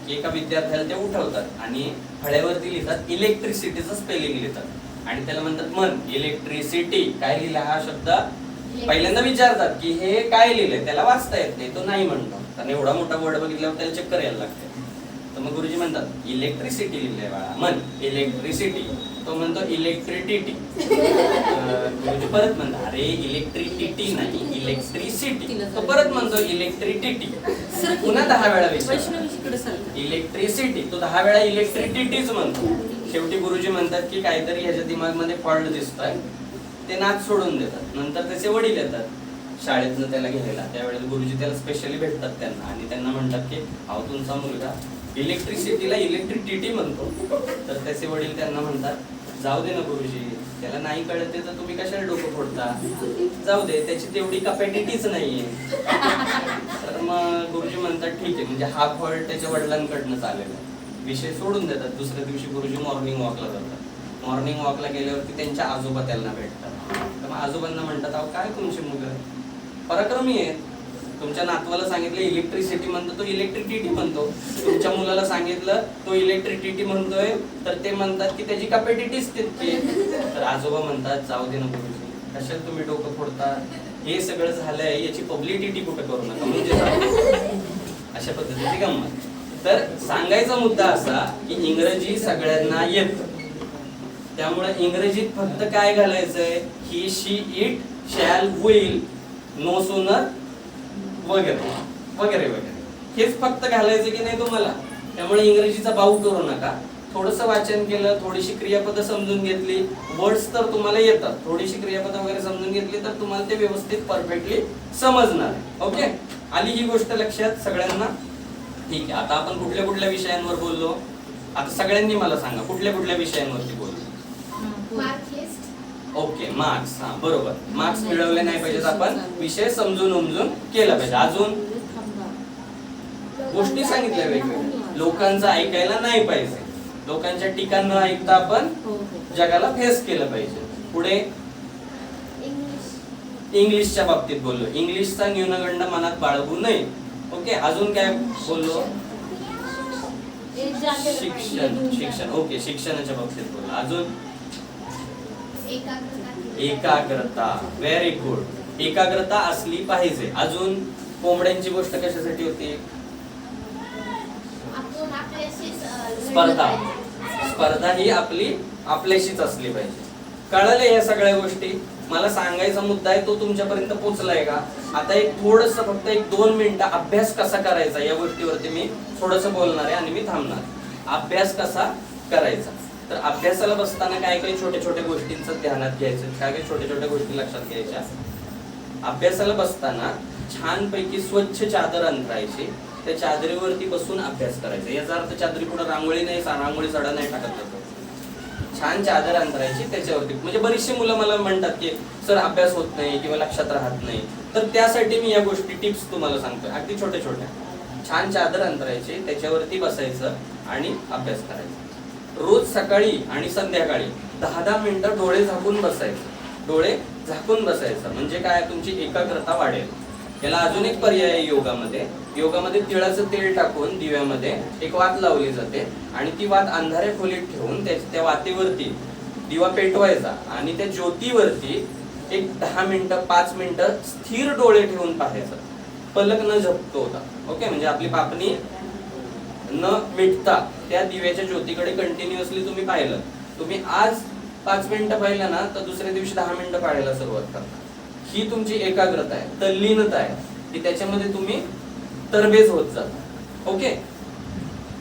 की एका विद्यार्थ्याला ते उठवतात आणि फळ्यावरती लिहितात इलेक्ट्रिसिटीचं स्पेलिंग लिहितात आणि त्याला म्हणतात मन इलेक्ट्रिसिटी. काय लिहिलं हा शब्द? पहिल्यांदा विचारतात की हे काय लिहिलंय, त्याला वाचता येत नाही, तो नाही म्हणतो, कारण एवढा मोठा वर्ड बघितल्यावर त्याला चक्कर यायला लागते. तर मग गुरुजी म्हणतात इलेक्ट्रिसिटी लिहिलंय बाळा, मन इलेक्ट्रिसिटी. तो म्हणतो इलेक्ट्रिसिटी. गुरुजी परत म्हणतात अरे इलेक्ट्रिसिटी नाही इलेक्ट्रिसिटी. तो परत म्हणतो इलेक्ट्रिसिटी. पुन्हा 10 वेळा विचारतात इलेक्ट्रिसिटी. तो 10 वेळा इलेक्ट्रिसिटीच म्हणतो. शेवटी गुरुजी म्हणतात की काहीतरी ह्याच्या दिमागमध्ये फॉल्ट दिसतोय, ते नाच सोडून देतात. नंतर त्याचे वडील येतात शाळेतनं त्याला घ्यायला. त्यावेळेला गुरुजी त्याला स्पेशली भेटतात त्यांना आणि त्यांना म्हणतात की अहो तुमचा मुलगा इलेक्ट्रिसिटीला इलेक्ट्रिसिटी म्हणतो. तर त्याचे वडील त्यांना म्हणतात जाऊ दे ना गुरुजी, त्याला नाही कळते तर तुम्ही कशाला डोकं फोडता, जाऊ दे, त्याची तेवढी कपॅसिटीच नाहीये. तर मग गुरुजी म्हणतात ठीक आहे, म्हणजे हा फॉल्ट त्याच्या वडिलांकडनं आलेला आहे. विषय सोडून देतात. दुसऱ्या दिवशी गुरुजी मॉर्निंग वॉकला जातात. मॉर्निंग वॉकला गेल्यावरती त्यांच्या आजोबा त्यांना भेटतात. तर मग आजोबांना म्हणतात अहो काय तुमची मुलं पराक्रमी आहेत, तुमच्या नातवाला सांगितलं इलेक्ट्रिसिटी म्हणतो तो इलेक्ट्रिसिटी म्हणतो, तुमच्या मुलाला सांगितलं तो इलेक्ट्रिसिटी म्हणतोय तर ते म्हणतात की त्याची कपॅसिटीच तितकी. तर आजोबा म्हणतात जाऊ दे ना गुरुजी, कशाला तुम्ही डोकं फोडता, हे सगळं झालंय याची पब्लिसिटी कुठं करू नका, म्हणजे अशा पद्धतीची गंमत. तर सांगायचा मुद्दा असा की इंग्रजी सगळ्यांना येतं, त्यामुळे इंग्रजीत फक्त काय घालायचंय he she it shall will no sooner वगैरे वगैरे वगैरे, हेच फक्त घालायचं की नाही तुम्हाला. त्यामुळे इंग्रजीचा बाऊ करू नका. थोडंसं वाचन केलं, थोडीशी क्रियापदं समजून घेतली, वर्ड्स तर तुम्हाला येतात, थोडीशी क्रियापदं वगैरे समजून घेतली तर तुम्हाला ते व्यवस्थित परफेक्टली समजणार. ओके, आली ही गोष्ट लक्षात सगळ्यांना? ठीक आहे. आता आपण कुठल्या कुठल्या विषयांवर बोललो? आता सगळ्यांनी मला सांगा कुठल्या कुठल्या विषयांवरती बोललो? Okay, marks. हा बरोबर, मार्क्स मिळवले नाही पाहिजेत, आपण विषय समजून उमजून केला पाहिजे. अजून गोष्टी सांगितल्या वेगवेगळ्या. लोकांचं ऐकायला नाही पाहिजे, लोकांच्या टीका न ऐकता आपण जगाला फेस केलं पाहिजे. पुढे इंग्लिशच्या बाबतीत बोललो, इंग्लिशचा न्यूनगंड मनात बाळगू नये. ओके, अजून काय बोललो? शिक्षण. ओके, शिक्षणाच्या बाबतीत बोललो. अजून एकाग्रता. व्हेरी गुड, एकाग्रता असली पाहिजे. अजून कोंबड्यांची गोष्ट कशासाठी होती? स्पर्धा. स्पर्धा ही आपल्याशीच असली पाहिजे. कळले या सगळ्या गोष्टी? मला सांगायचा मुद्दा आहे तो तुमच्यापर्यंत पोहोचलाय का? आता एक थोडस फक्त 1-2 मिनिटं अभ्यास कसा करायचा या गोष्टीवरती मी थोडस बोलणार आहे आणि मी थांबणार. अभ्यास कसा करायचा? तर अभ्यासाला बसताना काय काही छोट्या छोट्या गोष्टींचं ध्यानात घ्यायचं, काय काही छोट्या छोट्या गोष्टी लक्षात घ्यायच्या. अभ्यासाला बसताना छानपैकी स्वच्छ चादर अंथरायची, त्या चादरीवरती बसून अभ्यास करायचा. याचा अर्थ चादरी पुढे रांगोळी नाही, रांगोळी सडा नाही टाकत जातो. छान चादर अंथरायची त्याच्यावरती. म्हणजे बरीचशी मुलं मला म्हणतात की सर अभ्यास होत नाही किंवा लक्षात राहत नाही, तर त्यासाठी मी या गोष्टी टिप्स तुम्हाला सांगतोय, अगदी छोट्या छोट्या. छान चादर अंथरायची, त्याच्यावरती बसायचं आणि अभ्यास करायचा. रोज सकाळी आणि संध्याकाळी 10-10 मिनिटं डोळे झाकून बसायचं. डोळे झाकून बसायचं म्हणजे काय? तुमची एकाग्रता वाढेल. याला अजून एक पर्याय आहे योगामध्ये. योगामध्ये तिळाचं तेल टाकून दिव्यामध्ये एक वात लावली जाते आणि ती वात अंधाऱ्या खोलीत ठेवून त्या वातीवरती दिवा पेटवायचा आणि त्या ज्योतीवरती एक 10 मिनिटं 5 मिनिटं स्थिर डोळे ठेवून पाहायचं, पलक न झपतो होता. ओके, म्हणजे आपली पापणी न मिटता त्या दिव्याच्या ज्योतीकडे कंटिन्युअसली तुम्ही पाहिलं. तुम्ही आज 5 मिनिटं पाहिलं ना तर दुसऱ्या दिवशी 10 मिनिटं पाहायला सुरुवात करता. ही तुमची एकाग्रता आहे, तल्लीनता आहे. की त्याच्यामध्ये तुम्ही तरबेज होत जाता. ओके,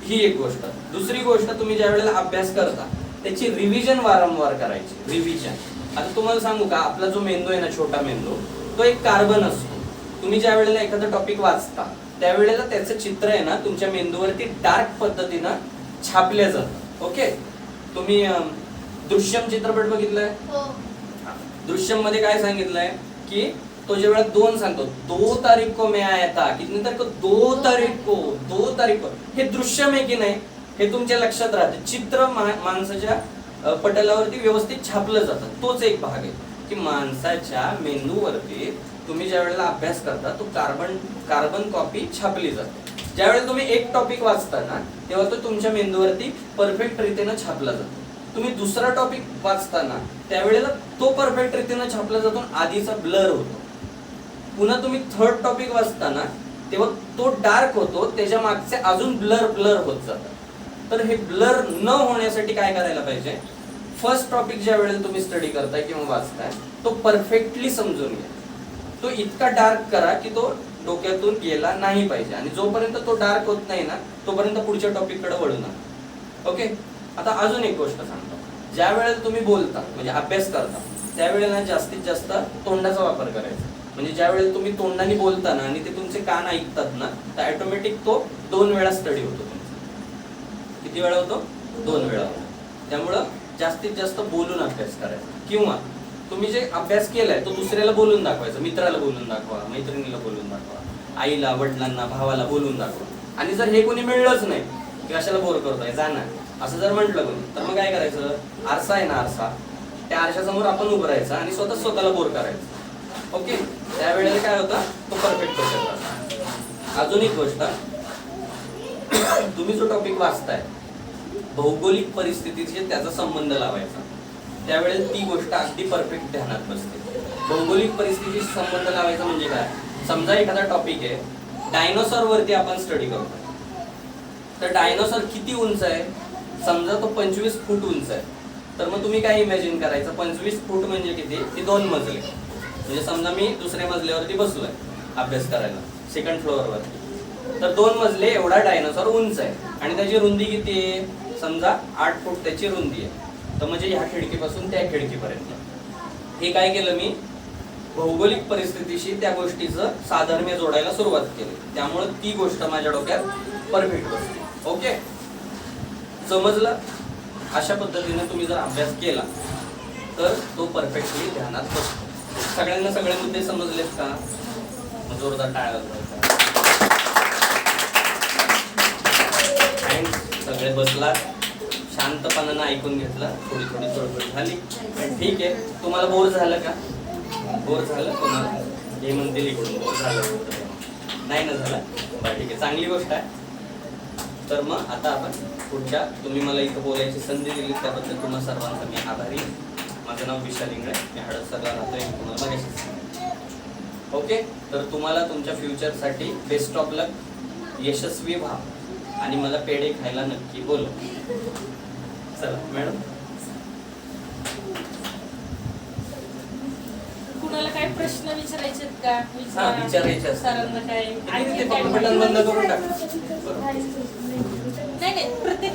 ही एक गोष्ट. दुसरी गोष्ट, तुम्ही ज्या वेळेला अभ्यास करता त्याची रिव्हिजन वारंवार करायची. रिव्हिजन, आता तुम्हाला सांगू का, आपला जो मेंदू आहे ना, छोटा मेंदू, तो एक कार्बन असतो. तुम्ही ज्या वेळेला एखादा टॉपिक वाचता त्यावेळेला त्याचं चित्र आहे ना तुमच्या मेंदूवरती डार्क पद्धतीनं छापल्या जातं. ओके, तुम्ही दृश्यम चित्रपट बघितलाय?
हो.
दृश्यम मध्ये काय सांगितलंय की तो ज्यावेळेला 2 सांगतो, 2 तारीख को मैं आया था, कितनी तारीख को, 2 तारीख को, 2 तारीख को, हे दृश्यम आहे की नाही, हे तुमच्या लक्षात राहते. चित्र माणसाच्या पटलावरती व्यवस्थित छापलं जातं. तोच एक भाग आहे की माणसाच्या मेंदूवरती तुम्ही ज्या वेळेला अभ्यास करता तो कार्बन कॉपी छापली जाते. ज्यावेळेला तुम्ही एक टॉपिक वाचता ना तेव्हा तो तुमच्या मेंदूवरती परफेक्ट रीतीनं छापला जातो. तुम्ही दुसरा टॉपिक वाचताना त्यावेळेला तो परफेक्ट रीतीनं छापला जातो, आधीचा ब्लर होतो. पुन्हा तुम्ही थर्ड टॉपिक वाचताना तेव्हा तो डार्क होतो, त्याच्या मागचे अजून ब्लर होत जातात. तर हे ब्लर न होण्यासाठी काय करायला पाहिजे, फर्स्ट टॉपिक ज्या वेळेला तुम्ही स्टडी करताय किंवा वाचताय तो परफेक्टली समजून घ्या. तो इतका डार्क करा की तो डोक्यातून गेला नाही पाहिजे, आणि जोपर्यंत तो डार्क होत नाही ना तोपर्यंत पुढच्या टॉपिक कडे वळू नका. ओके, आता अजून एक गोष्ट सांगतो. ज्या वेळेला तुम्ही बोलता म्हणजे अभ्यास करता त्यावेळेला जास्तीत जास्त तोंडाचा वापर करायचा. म्हणजे ज्या वेळेला तुम्ही तोंडाने बोलता ना आणि ते तुमचे कान ऐकतात ना तर ऑटोमॅटिक तो 2 वेळा स्टडी होतो तुमचा. किती वेळा होतो? 2 वेळा होतो. त्यामुळं जास्तीत जास्त बोलून अभ्यास करायचा. किंवा तुम्ही जे अभ्यास केलाय तो दुसऱ्याला बोलून दाखवायचा. मित्राला बोलून दाखवा, मैत्रिणीला बोलून दाखवा, आईला, वडिलांना, भावाला बोलून दाखवा. आणि जर हे कोणी मिळलंच नाही की कशाला बोर करतोय जाणार असं जर म्हटलं कोणी तर मग काय करायचं, आरसा आहे ना, आरसा, त्या आरशासमोर आपण उभं राहायचं आणि स्वतःला बोर करायचं. ओके, त्यावेळेला काय होतं, तो परफेक्ट होतो. अजून एक गोष्ट, तुम्ही जो टॉपिक वाचताय भौगोलिक परिस्थितीशी त्याचा संबंध लावायचा. त्यावेळेला ती गोष्ट अगदी परफेक्ट ध्यानात बसते. भौगोलिक परिस्थितीशी संबंध लावायचा म्हणजे काय, समजा एखादा टॉपिक आहे, डायनोसॉर वरती आपण स्टडी करतो. तर डायनोसॉर किती उंच आहे, समजा तो 25 फूट उंच आहे. तर मग तुम्ही काय इमॅजिन करायचं, 25 फूट म्हणजे किती, ती 2 मजले. म्हणजे समजा मी दुसऱ्या मजल्यावरती बसलोय अभ्यास करायला, सेकंड फ्लोअरवरती, तर 2 मजले एवढा डायनोसॉर उंच आहे आणि त्याची रुंदी किती आहे, समजा 8 फूट त्याची रुंदी आहे. तर म्हणजे ह्या खिडकीपासून त्या खिडकीपर्यंत हे काय केलं मी, भौगोलिक परिस्थितीशी त्या गोष्टीचं साधर्म्य जोडायला सुरुवात केली. त्यामुळे ती गोष्ट माझ्या डोक्यात परफेक्ट बसली. ओके, समजलं? अशा पद्धतीने तुम्ही जर अभ्यास केला तर तो परफेक्टली ध्यानात बसतो. सगळ्यांना सगळे मुद्दे समजलेत का? जोरदार टाळ्या वाजवायच्या. सगळे बसलात, शांतपणानं ऐकून घेतलं, थोडी चळवळ झाली. ठीक आहे, तुम्हाला बोर झालं का? बोर झालं तुम्हाला? हे म्हणतील इकडून बोर झालं नाही ना झालं? बरं ठीक आहे, चांगली गोष्ट आहे. तर मग आता आपण पुढच्या, तुम्ही मला इथं बोलायची संधी दिली त्याबद्दल तुम्हा सर्वांचा मी आभारी. माझं नाव विशाल इंगळे, मी हडपसरला राहतोय, तुम्हाला मगाशी. ओके, तर तुम्हाला तुमच्या फ्युचरसाठी बेस्ट ऑफ लक, यशस्वी व्हा आणि मला पेढे खायला नक्की बोलव. चला मॅडम.
कुणाला काय प्रश्न विचारायचे का?
विचारायचे असतात.
सरांना काय
बटन बंद करून टाक.
नाही प्रत्येक